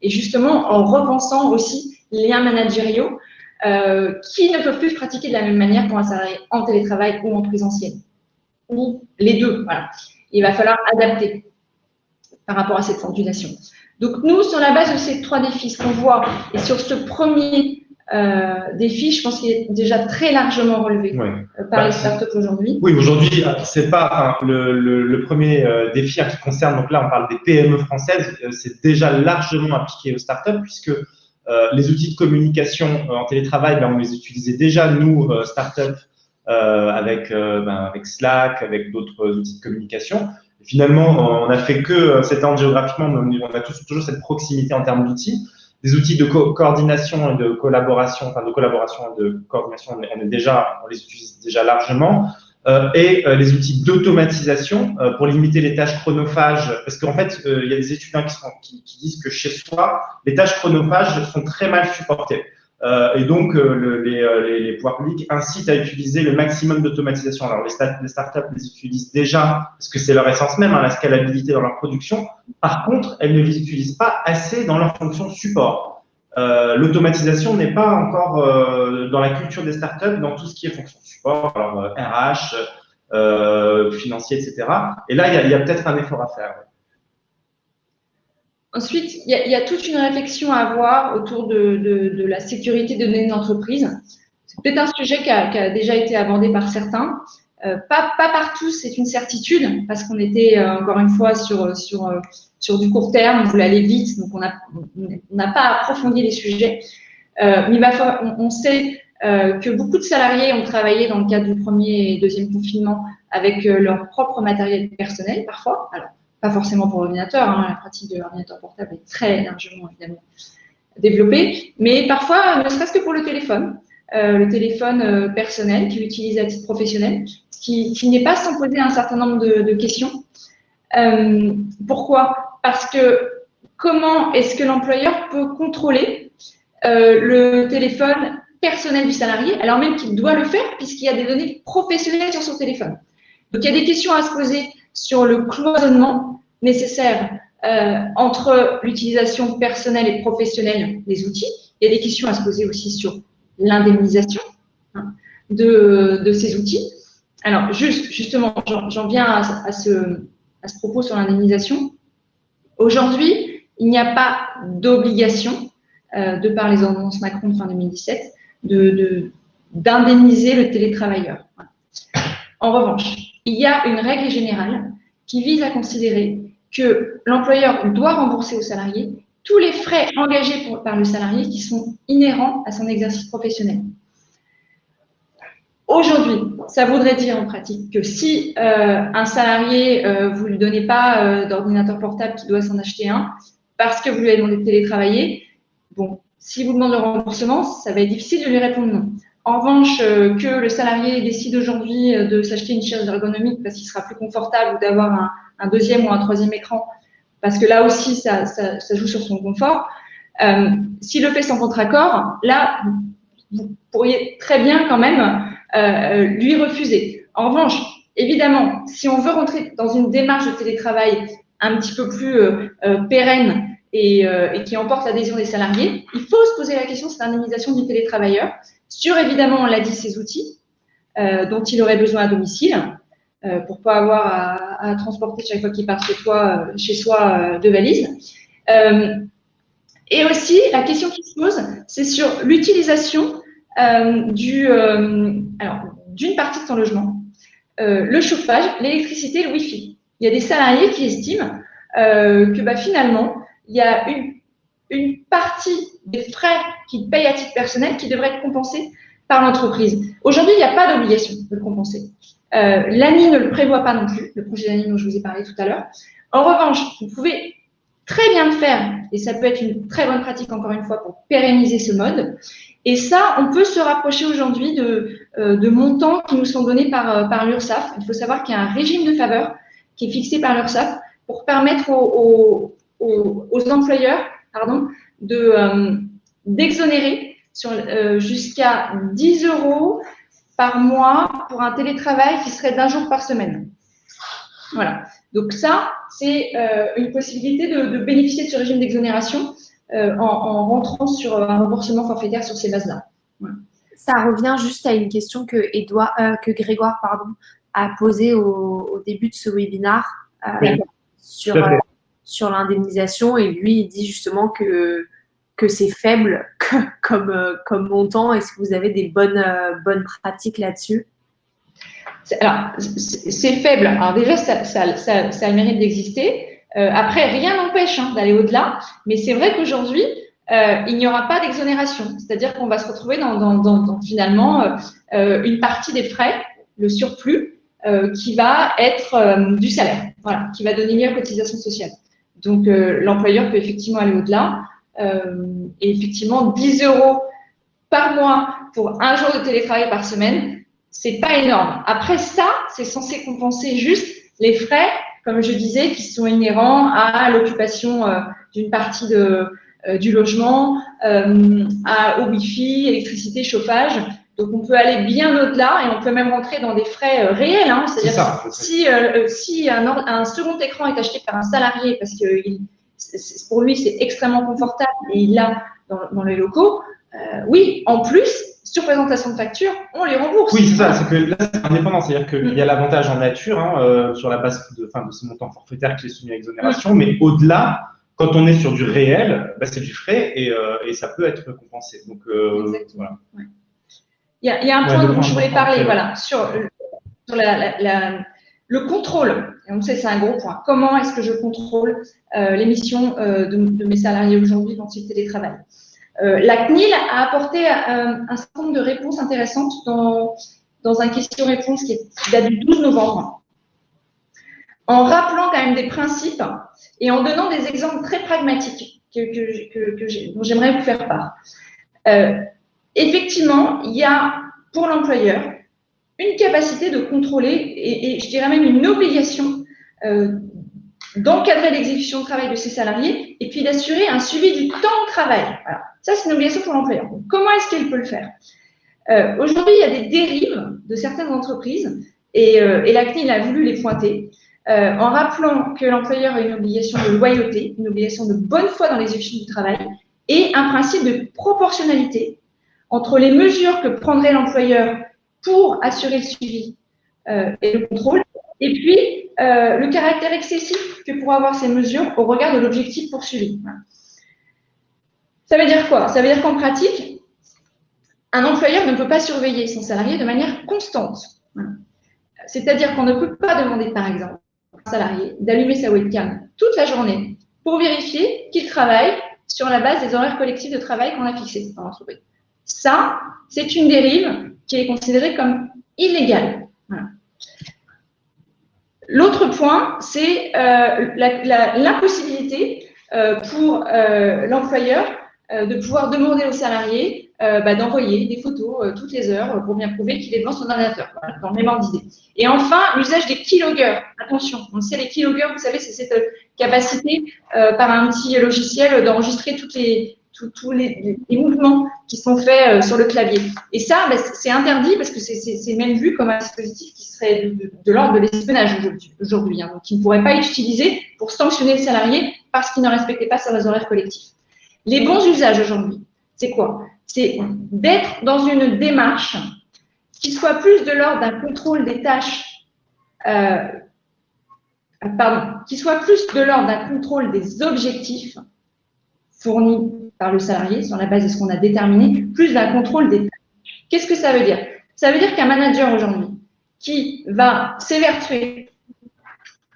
Et justement, en repensant aussi les liens managériaux qui ne peuvent plus se pratiquer de la même manière pour un salarié en télétravail ou en présentiel. Ou les deux, voilà. Il va falloir adapter par rapport à cette formulation. Donc, nous, sur la base de ces 3 défis, ce qu'on voit, et sur ce premier défi, je pense qu'il est déjà très largement relevé par les startups aujourd'hui. Oui, aujourd'hui, c'est pas le premier défi qui concerne, donc là, on parle des PME françaises, c'est déjà largement appliqué aux startups, puisque les outils de communication en télétravail, on les utilisait déjà, nous, startups, avec Slack, avec d'autres outils de communication. Et finalement, on n'a fait que s'étendre géographiquement, mais on a toujours cette proximité en termes d'outils. Des outils de coordination et de collaboration, et de coordination, on les utilise déjà largement. Et les outils d'automatisation pour limiter les tâches chronophages, parce qu'en fait, il y a des étudiants qui disent que chez soi, les tâches chronophages sont très mal supportées. Et donc, les pouvoirs publics incitent à utiliser le maximum d'automatisation. Alors, les startups les utilisent déjà parce que c'est leur essence même, la scalabilité dans leur production. Par contre, elles ne les utilisent pas assez dans leur fonction support. L'automatisation n'est pas encore dans la culture des startups, dans tout ce qui est fonction support, alors RH, financier, etc. Et là, il y a peut-être un effort à faire. Ensuite, il y a toute une réflexion à avoir autour de la sécurité des données de l'entreprise. C'est peut-être un sujet qui a déjà été abordé par certains. Pas par tous, c'est une certitude, parce qu'on était encore une fois sur du court terme, on voulait aller vite, donc on n'a pas approfondi les sujets. Mais on sait que beaucoup de salariés ont travaillé dans le cadre du premier et deuxième confinement avec leur propre matériel personnel parfois. Alors, pas forcément pour l'ordinateur, hein, la pratique de l'ordinateur portable est très largement évidemment développée, mais parfois, ne serait-ce que pour le téléphone personnel qu'il utilise à titre professionnel, qui n'est pas sans poser un certain nombre de questions. Pourquoi? Parce que comment est-ce que l'employeur peut contrôler le téléphone personnel du salarié, alors même qu'il doit le faire puisqu'il y a des données professionnelles sur son téléphone. Donc, il y a des questions à se poser sur le cloisonnement nécessaire entre l'utilisation personnelle et professionnelle des outils. Il y a des questions à se poser aussi sur l'indemnisation de ces outils. Alors, justement, j'en viens à ce propos sur l'indemnisation. Aujourd'hui, il n'y a pas d'obligation, de par les ordonnances Macron de fin 2017, d'indemniser le télétravailleur. En revanche, il y a une règle générale qui vise à considérer que l'employeur doit rembourser au salarié tous les frais engagés par le salarié qui sont inhérents à son exercice professionnel. Aujourd'hui, ça voudrait dire en pratique que si un salarié, vous ne lui donnez pas d'ordinateur portable qui doit s'en acheter un, parce que vous lui avez demandé de télétravailler, bon, si vous demandez le remboursement, ça va être difficile de lui répondre non. En revanche, que le salarié décide aujourd'hui de s'acheter une chaise ergonomique parce qu'il sera plus confortable ou d'avoir un deuxième ou un troisième écran, parce que là aussi, ça joue sur son confort. S'il le fait sans contre accord, là, vous pourriez très bien quand même lui refuser. En revanche, évidemment, si on veut rentrer dans une démarche de télétravail un petit peu plus pérenne et qui emporte l'adhésion des salariés, il faut se poser la question de l'indemnisation du télétravailleur sur, évidemment, on l'a dit, ces outils dont il aurait besoin à domicile pour ne pas avoir à transporter chaque fois qu'il part chez soi 2 valises. Et aussi, la question qui se pose, c'est sur l'utilisation d'une partie de ton logement, le chauffage, l'électricité, le Wi-Fi. Il y a des salariés qui estiment que finalement, il y a une partie des frais qu'ils payent à titre personnel qui devrait être compensée par l'entreprise. Aujourd'hui, il n'y a pas d'obligation de le compenser. L'ANI ne le prévoit pas non plus, le projet d'ANI dont je vous ai parlé tout à l'heure. En revanche, vous pouvez très bien le faire, et ça peut être une très bonne pratique, encore une fois, pour pérenniser ce mode. Et ça, on peut se rapprocher aujourd'hui de montants qui nous sont donnés par l'URSSAF. Il faut savoir qu'il y a un régime de faveur qui est fixé par l'URSSAF pour permettre aux employeurs d'exonérer jusqu'à 10 € par mois pour un télétravail qui serait d'1 jour par semaine. Voilà. Donc ça, c'est une possibilité de bénéficier de ce régime d'exonération en rentrant sur un remboursement forfaitaire sur ces bases-là. Voilà. Ça revient juste à une question que Grégoire a posée au début de ce webinaire sur l'indemnisation, et lui, il dit justement que c'est faible comme montant. Est-ce que vous avez des bonnes pratiques là-dessus? Alors, c'est faible. Alors déjà, ça a le mérite d'exister. Après, rien n'empêche d'aller au-delà, mais c'est vrai qu'aujourd'hui, il n'y aura pas d'exonération. C'est-à-dire qu'on va se retrouver dans finalement une partie des frais, le surplus, qui va être du salaire, voilà, qui va donner lieu à cotisation sociale. Donc, l'employeur peut effectivement aller au-delà. Et effectivement, 10 € par mois pour 1 jour de télétravail par semaine, c'est pas énorme. Après ça, c'est censé compenser juste les frais, comme je disais, qui sont inhérents à l'occupation d'une partie du logement, au Wi-Fi, électricité, chauffage. Donc, on peut aller bien au-delà et on peut même rentrer dans des frais réels. C'est-à-dire si un second écran est acheté par un salarié parce que pour lui, c'est extrêmement confortable et il l'a dans les locaux, oui, en plus, sur présentation de facture, on les rembourse. Oui, c'est ça, c'est que là, c'est indépendant, c'est-à-dire qu'il y a l'avantage en nature sur la base de ce montant forfaitaire qui est soumis à exonération, mais au-delà, Quand on est sur du réel, c'est du frais et ça peut être compensé. Donc, voilà. Ouais. Il y a un point dont je voulais parler, voilà, sur le contrôle. Et on sait, c'est un gros point. Comment est-ce que je contrôle les missions de mes salariés aujourd'hui quand ils télétravaillent? La CNIL a apporté un certain nombre de réponses intéressantes dans un question-réponse qui date du 12 novembre, en rappelant quand même des principes et en donnant des exemples très pragmatiques dont j'aimerais vous faire part. Effectivement, il y a pour l'employeur une capacité de contrôler et je dirais même une obligation d'encadrer l'exécution de travail de ses salariés et puis d'assurer un suivi du temps de travail. Voilà. Ça, c'est une obligation pour l'employeur. Comment est-ce qu'elle peut le faire? Aujourd'hui, il y a des dérives de certaines entreprises et la CNIL a voulu les pointer en rappelant que l'employeur a une obligation de loyauté, une obligation de bonne foi dans l'exécution du travail et un principe de proportionnalité entre les mesures que prendrait l'employeur pour assurer le suivi et le contrôle, et puis le caractère excessif que pourraient avoir ces mesures au regard de l'objectif poursuivi. Voilà. Ça veut dire quoi? Ça veut dire qu'en pratique, un employeur ne peut pas surveiller son salarié de manière constante. Voilà. C'est-à-dire qu'on ne peut pas demander, par exemple, à un salarié d'allumer sa webcam toute la journée pour vérifier qu'il travaille sur la base des horaires collectifs de travail qu'on a fixés dans l'entreprise. Ça, c'est une dérive qui est considérée comme illégale. Voilà. L'autre point, c'est l'impossibilité pour l'employeur de pouvoir demander au salarié d'envoyer des photos toutes les heures pour bien prouver qu'il est devant son ordinateur, voilà, dans le même ordre d'idée. Et enfin, l'usage des keyloggers. Attention, on sait, les keyloggers, vous savez, c'est cette capacité par un petit logiciel d'enregistrer tous les mouvements qui sont faits sur le clavier. Et ça, c'est interdit parce que c'est même vu comme un dispositif qui serait de l'ordre de l'espionnage aujourd'hui, hein, donc qui ne pourrait pas être utilisé pour sanctionner le salarié parce qu'il ne respectait pas ses horaires collectifs. Les bons usages aujourd'hui, c'est quoi? C'est d'être dans une démarche qui soit plus de l'ordre d'un contrôle des tâches, qui soit plus de l'ordre d'un contrôle des objectifs fournis par le salarié sur la base de ce qu'on a déterminé, plus d'un contrôle des tâches. Qu'est-ce que ça veut dire? Ça veut dire qu'un manager aujourd'hui qui va s'évertuer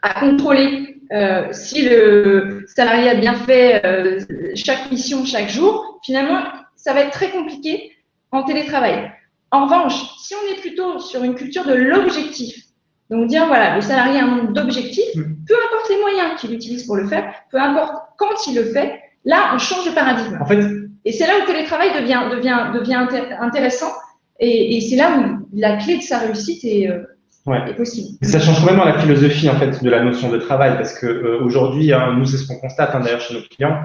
à contrôler si le salarié a bien fait chaque mission chaque jour, finalement, ça va être très compliqué en télétravail. En revanche, si on est plutôt sur une culture de l'objectif, donc dire, voilà, le salarié a un nombre d'objectifs, peu importe les moyens qu'il utilise pour le faire, peu importe quand il le fait, là, on change de paradigme. En fait, et c'est là où le télétravail devient intéressant et c'est là où la clé de sa réussite est possible. Ça change complètement la philosophie en fait de la notion de travail parce que aujourd'hui, nous c'est ce qu'on constate d'ailleurs chez nos clients,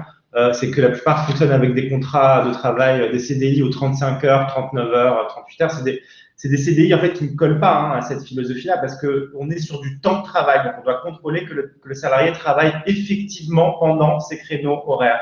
c'est que la plupart fonctionnent avec des contrats de travail, des CDI aux 35 heures, 39 heures, 38 heures. C'est des CDI en fait qui ne collent pas à cette philosophie-là parce que on est sur du temps de travail, donc on doit contrôler que le salarié travaille effectivement pendant ses créneaux horaires.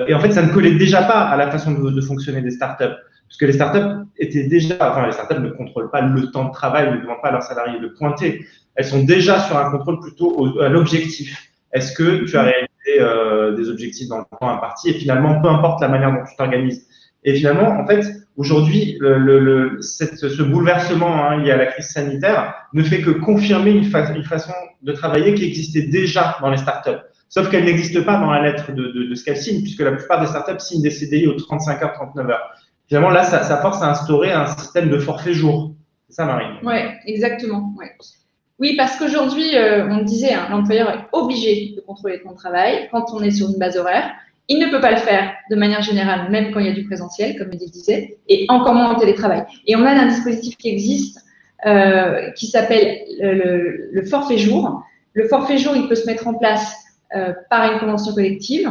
Et en fait, ça ne collait déjà pas à la façon de fonctionner des startups. Parce que les startups les startups ne contrôlent pas le temps de travail, ne demandent pas à leurs salariés de pointer. Elles sont déjà sur un contrôle plutôt à l'objectif. Est-ce que tu as réalisé des objectifs dans le temps imparti? Et finalement, peu importe la manière dont tu t'organises. Et finalement, en fait, aujourd'hui, ce bouleversement lié à la crise sanitaire ne fait que confirmer une façon de travailler qui existait déjà dans les startups. Sauf qu'elle n'existe pas dans la lettre de ce qu'elles signent, puisque la plupart des startups signent des CDI aux 35 heures, 39 heures. Finalement, là, ça force à instaurer un système de forfait jour. C'est ça, Marie? Oui, exactement. Ouais. Oui, parce qu'aujourd'hui, on le disait, l'employeur est obligé de contrôler le temps de travail quand on est sur une base horaire. Il ne peut pas le faire de manière générale, même quand il y a du présentiel, comme Edith disait, et encore moins en télétravail. Et on a un dispositif qui existe qui s'appelle le forfait jour. Le forfait jour, il peut se mettre en place par une convention collective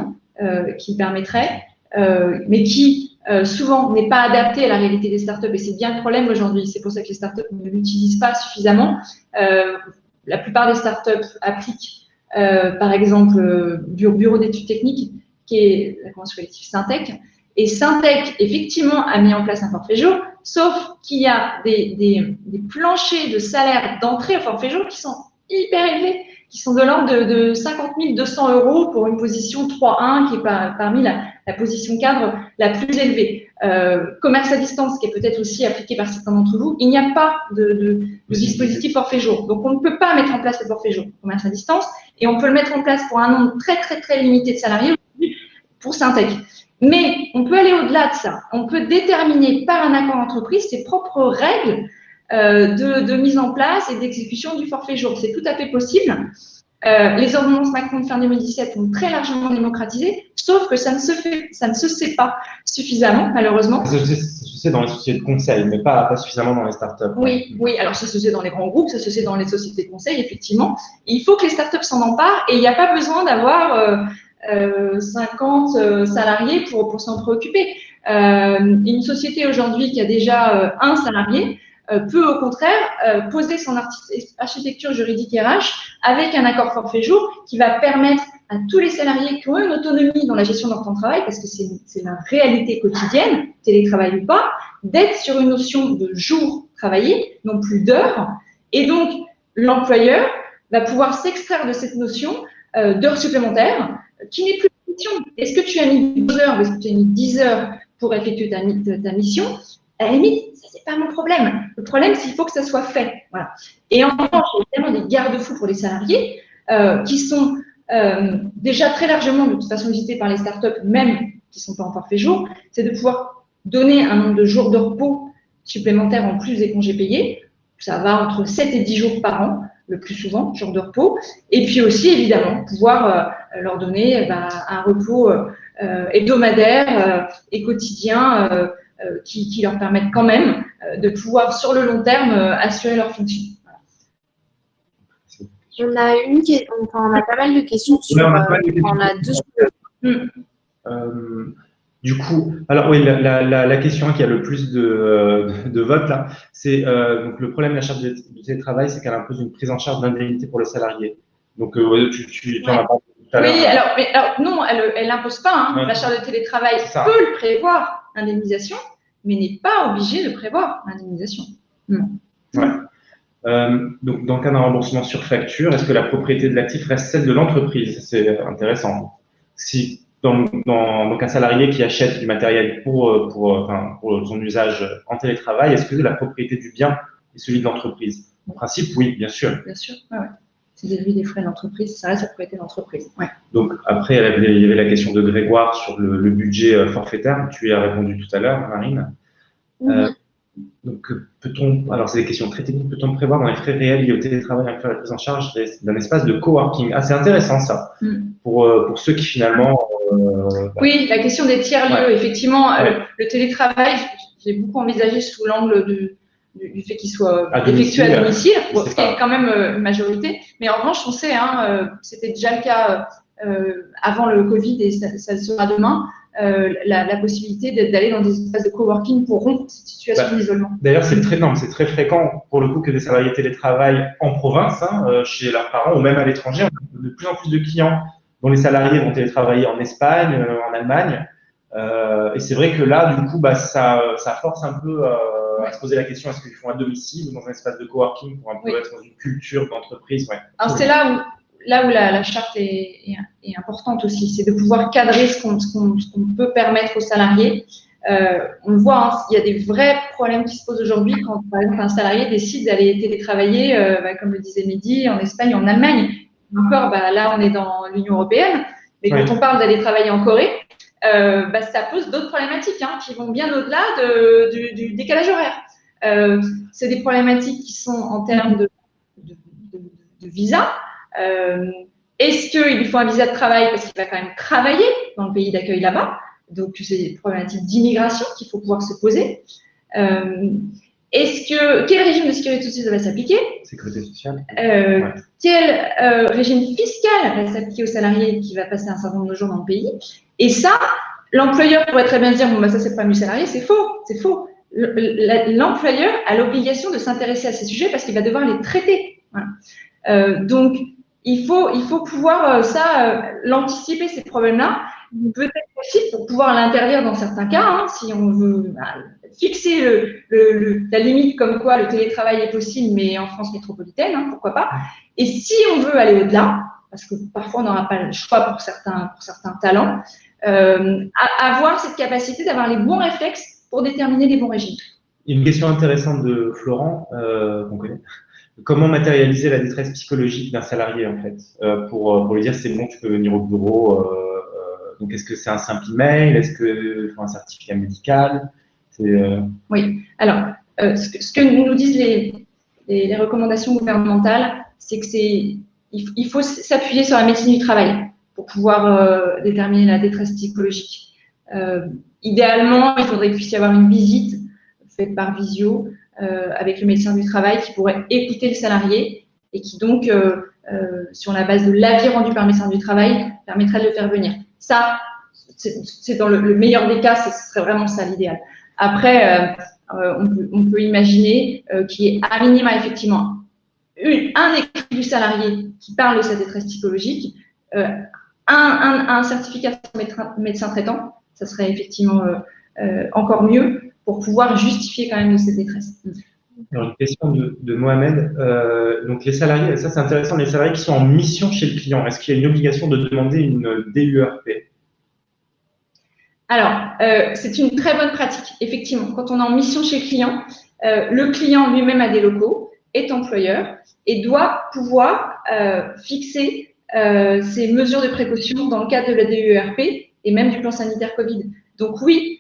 qui permettrait, mais qui souvent n'est pas adapté à la réalité des startups et c'est bien le problème aujourd'hui. C'est pour ça que les startups ne l'utilisent pas suffisamment. La plupart des startups appliquent, par exemple, Bureau d'études techniques, qui est la convention collective Syntec. Et Syntec, effectivement, a mis en place un forfait jour, sauf qu'il y a des planchers de salaire d'entrée au forfait jour qui sont hyper élevés, qui sont de l'ordre de 50 200 € pour une position 3-1 qui est parmi la position cadre la plus élevée. Commerce à distance, qui est peut-être aussi appliqué par certains d'entre vous, il n'y a pas de dispositif forfait jour. Donc, on ne peut pas mettre en place le forfait jour commerce à distance et on peut le mettre en place pour un nombre très, très, très limité de salariés pour Syntec. Mais on peut aller au-delà de ça. On peut déterminer par un accord d'entreprise ses propres règles de mise en place et d'exécution du forfait jour. C'est tout à fait possible. Les ordonnances Macron de fin 2017 ont très largement démocratisé, sauf que ça ne se sait pas suffisamment, malheureusement. Ça se sait dans les sociétés de conseil, mais pas suffisamment dans les startups. Oui, oui. Alors ça se sait dans les grands groupes, ça se sait dans les sociétés de conseil, effectivement. Il faut que les startups s'en emparent et il n'y a pas besoin d'avoir 50 salariés pour s'en préoccuper. Une société aujourd'hui qui a déjà un salarié peut au contraire poser son architecture juridique RH avec un accord forfait jour qui va permettre à tous les salariés qui ont une autonomie dans la gestion de leur temps de travail, parce que c'est la réalité quotidienne, télétravail ou pas, d'être sur une notion de jours travaillés, non plus d'heures. Et donc, l'employeur va pouvoir s'extraire de cette notion d'heures supplémentaires qui n'est plus une mission. Est-ce que tu as mis 12 heures ou est-ce que tu as mis 10 heures pour effectuer ta mission? À la limite, ça, c'est pas mon problème. Le problème, c'est qu'il faut que ça soit fait. Voilà. Et en revanche, il y a évidemment des garde-fous pour les salariés qui sont déjà très largement, de toute façon, visités par les startups, même qui ne sont pas en forfait jour, c'est de pouvoir donner un nombre de jours de repos supplémentaires en plus des congés payés. Ça va entre 7 et 10 jours par an, le plus souvent, jours de repos. Et puis aussi, évidemment, pouvoir leur donner un repos hebdomadaire et quotidien qui leur permettent quand même de pouvoir, sur le long terme, assurer leur fonction. Voilà. On a pas mal de questions sur. On a deux. Du coup, alors oui, la question qui a le plus de votes là, c'est donc le problème de la charte de télétravail, c'est qu'elle impose une prise en charge d'indemnité pour le salarié. Donc tu en as parlé tout à l'heure. Oui, alors non, elle n'impose pas. Hein. Ouais. La charte de télétravail peut le prévoir, l'indemnisation, mais n'est pas obligée de prévoir l'indemnisation. Non. Ouais. Donc, dans le cas d'un remboursement sur facture, est-ce que la propriété de l'actif reste celle de l'entreprise? C'est intéressant. Si donc un salarié qui achète du matériel pour son usage en télétravail, est-ce que la propriété du bien est celui de l'entreprise? En principe, oui, bien sûr. Bien sûr, ouais. C'est déduit des frais de l'entreprise, ça reste la propriété de l'entreprise. Ouais. Donc après, il y avait la question de Grégoire sur le budget forfaitaire. Tu y as répondu tout à l'heure, Marine. Donc, alors c'est des questions très techniques, peut-on prévoir dans les frais réels liés au télétravail inclure la prise en charge d'un espace de coworking? Ah, c'est intéressant ça, pour ceux qui finalement… Oui, la question des tiers-lieux, effectivement, le télétravail, j'ai beaucoup envisagé sous l'angle du fait qu'il soit effectué à domicile, ce qui est quand même une majorité, mais en revanche, on sait, c'était déjà le cas avant le Covid et ça sera demain, la possibilité d'aller dans des espaces de coworking pour rompre cette situation d'isolement. D'ailleurs, c'est très fréquent pour le coup que des salariés télétravaillent en province, chez leurs parents ou même à l'étranger. On a de plus en plus de clients dont les salariés vont télétravailler en Espagne, en Allemagne. Et c'est vrai que là, du coup, ça force un peu à se poser la question, est-ce qu'ils font à domicile ou dans un espace de coworking pour un peu être dans une culture d'entreprise. Ouais. Alors, c'est là où la charte est importante aussi, c'est de pouvoir cadrer ce qu'on peut permettre aux salariés. On le voit, il y a des vrais problèmes qui se posent aujourd'hui quand, par exemple, un salarié décide d'aller télétravailler, comme le disait Mehdi, en Espagne, en Allemagne. Encore, là, on est dans l'Union européenne, mais quand on parle d'aller travailler en Corée, ça pose d'autres problématiques qui vont bien au-delà du décalage horaire. C'est des problématiques qui sont en termes de visa. Est-ce qu'il faut un visa de travail parce qu'il va quand même travailler dans le pays d'accueil là-bas? Donc, c'est des problématiques d'immigration qu'il faut pouvoir se poser. Quel régime de sécurité sociale va s'appliquer? Sécurité sociale. Quel régime fiscal va s'appliquer au salarié qui va passer un certain nombre de jours dans le pays? Et ça, l'employeur pourrait très bien dire, ça c'est le problème du salarié, c'est faux. L'employeur a l'obligation de s'intéresser à ces sujets parce qu'il va devoir les traiter. Voilà. Donc, il faut pouvoir l'anticiper, ces problèmes-là, peut-être aussi pour pouvoir l'interdire dans certains cas, hein, si on veut fixer la limite comme quoi le télétravail est possible, mais en France métropolitaine, hein, pourquoi pas. Et si on veut aller au-delà, parce que parfois on n'aura pas le choix pour certains talents, avoir cette capacité d'avoir les bons réflexes pour déterminer les bons régimes. Une question intéressante de Florent, qu'on connaît. Comment matérialiser la détresse psychologique d'un salarié, en fait, pour lui dire c'est bon, tu peux venir au bureau. Donc, est-ce que c'est un simple email? Est-ce qu'il faut un certificat médical? Oui. Alors, ce que nous disent les recommandations gouvernementales, c'est qu'il faut s'appuyer sur la médecine du travail pour pouvoir déterminer la détresse psychologique. Idéalement, il faudrait qu'il puisse y avoir une visite faite par visio avec le médecin du travail qui pourrait écouter le salarié et qui donc, sur la base de l'avis rendu par le médecin du travail, permettrait de le faire venir. Ça, c'est dans le meilleur des cas, ce serait vraiment ça l'idéal. Après, on peut imaginer qu'il y ait à minima effectivement un écrit du salarié qui parle de sa détresse psychologique, un certificat de médecin traitant, ça serait effectivement encore mieux pour pouvoir justifier quand même de cette détresse. Alors, une question de Mohamed. Donc, les salariés, ça c'est intéressant, les salariés qui sont en mission chez le client, est-ce qu'il y a une obligation de demander une DUERP? Alors, c'est une très bonne pratique, effectivement. Quand on est en mission chez le client lui-même a des locaux, est employeur et doit pouvoir fixer ses mesures de précaution dans le cadre de la DUERP et même du plan sanitaire Covid. Donc oui,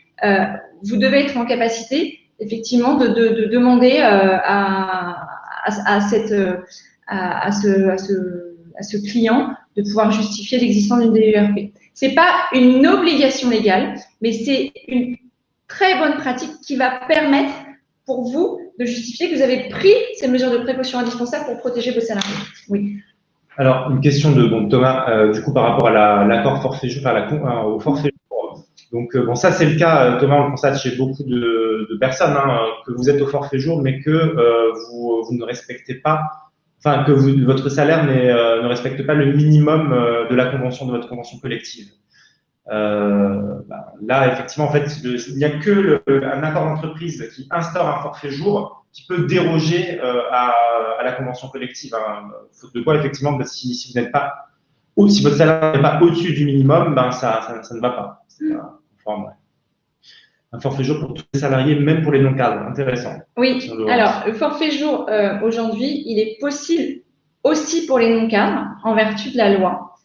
vous devez être en capacité, effectivement, de demander à ce client de pouvoir justifier l'existence d'une DUERP. C'est pas une obligation légale, mais c'est une très bonne pratique qui va permettre pour vous de justifier que vous avez pris ces mesures de précaution indispensables pour protéger vos salariés. Oui. Alors, une question de Thomas, du coup, par rapport à l'accord forfait jour, au forfait jour. Donc, ça, c'est le cas, Thomas, on le constate chez beaucoup de personnes, hein, que vous êtes au forfait jour, mais que vous ne respectez pas, enfin, que votre salaire ne respecte pas le minimum de de votre convention collective. Là, effectivement, en fait, il n'y a que un accord d'entreprise qui instaure un forfait jour qui peut déroger à la convention collective. Hein. Faute de quoi, effectivement, si vous n'êtes pas, ou si votre salaire n'est pas au-dessus du minimum, ça ne va pas. C'est un forfait jour pour tous les salariés, même pour les non-cadres. Intéressant. Oui, alors le forfait jour, aujourd'hui, il est possible aussi pour les non-cadres en vertu de la loi.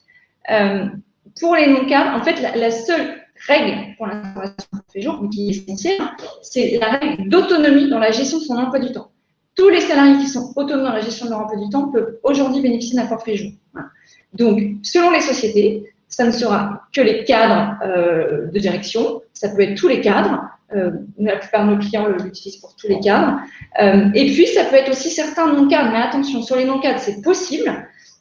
Pour les non-cadres, en fait, la seule règle pour l'instauration du forfait jour, qui est essentielle, c'est la règle d'autonomie dans la gestion de son emploi du temps. Tous les salariés qui sont autonomes dans la gestion de leur emploi du temps peuvent aujourd'hui bénéficier d'un forfait jour. Voilà. Donc, selon les sociétés, ça ne sera que les cadres de direction, ça peut être tous les cadres, la plupart de nos clients l'utilisent pour tous les cadres, et puis ça peut être aussi certains non-cadres, mais attention, sur les non-cadres, c'est possible,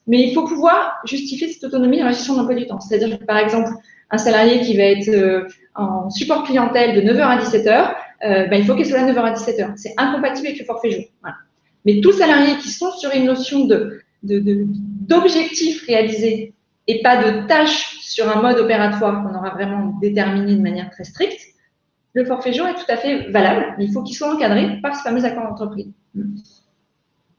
mais il faut pouvoir justifier cette autonomie dans la gestion de l'emploi du temps. C'est-à-dire que, par exemple, un salarié qui va être en support clientèle de 9h à 17h, il faut qu'il soit là 9h à 17h. C'est incompatible avec le forfait jour. Voilà. Mais tous salariés qui sont sur une notion d'objectifs réalisés et pas de tâches sur un mode opératoire qu'on aura vraiment déterminé de manière très stricte, le forfait jour est tout à fait valable, mais il faut qu'il soit encadré par ce fameux accord d'entreprise.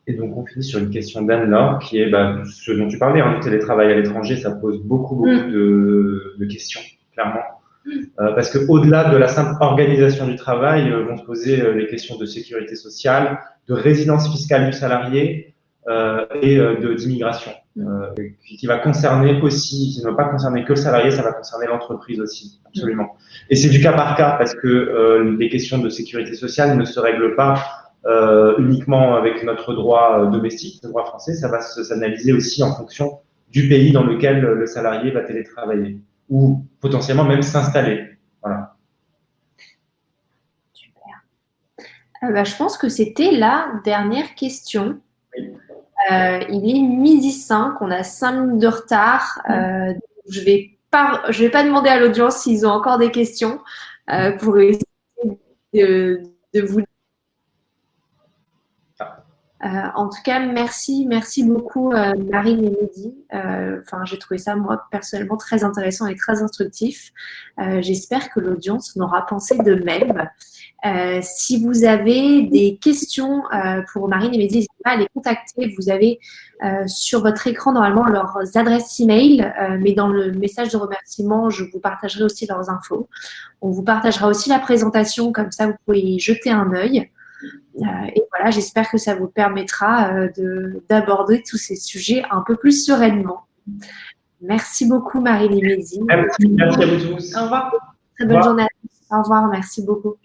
Et donc, on finit sur une question d'Anne-Laure, qui est ce dont tu parlais, le télétravail à l'étranger, ça pose beaucoup de questions, clairement. Parce qu'au-delà de la simple organisation du travail, vont se poser les questions de sécurité sociale, de résidence fiscale du salarié et d'immigration, qui va concerner aussi, qui ne va pas concerner que le salarié, ça va concerner l'entreprise aussi, absolument. Et c'est du cas par cas, parce que les questions de sécurité sociale ne se règlent pas uniquement avec notre droit domestique, le droit français, ça va s'analyser aussi en fonction du pays dans lequel le salarié va télétravailler ou potentiellement même s'installer. Voilà. Super. Je pense que c'était la dernière question. Oui. Il est 12h05, on a 5 minutes de retard. Je vais pas demander à l'audience s'ils ont encore des questions pour essayer de vous. En tout cas, merci beaucoup Marine et Mehdi. J'ai trouvé ça moi personnellement très intéressant et très instructif. J'espère que l'audience en aura pensé de même. Si vous avez des questions pour Marine et Mehdi, n'hésitez pas à les contacter. Vous avez sur votre écran normalement leurs adresses email, mais dans le message de remerciement, je vous partagerai aussi leurs infos. On vous partagera aussi la présentation, comme ça vous pouvez y jeter un œil. Et voilà, j'espère que ça vous permettra d'aborder tous ces sujets un peu plus sereinement. Merci beaucoup Marine et Mehdi. Merci à vous tous. Au revoir. Très bonne journée à tous. Au revoir, merci beaucoup.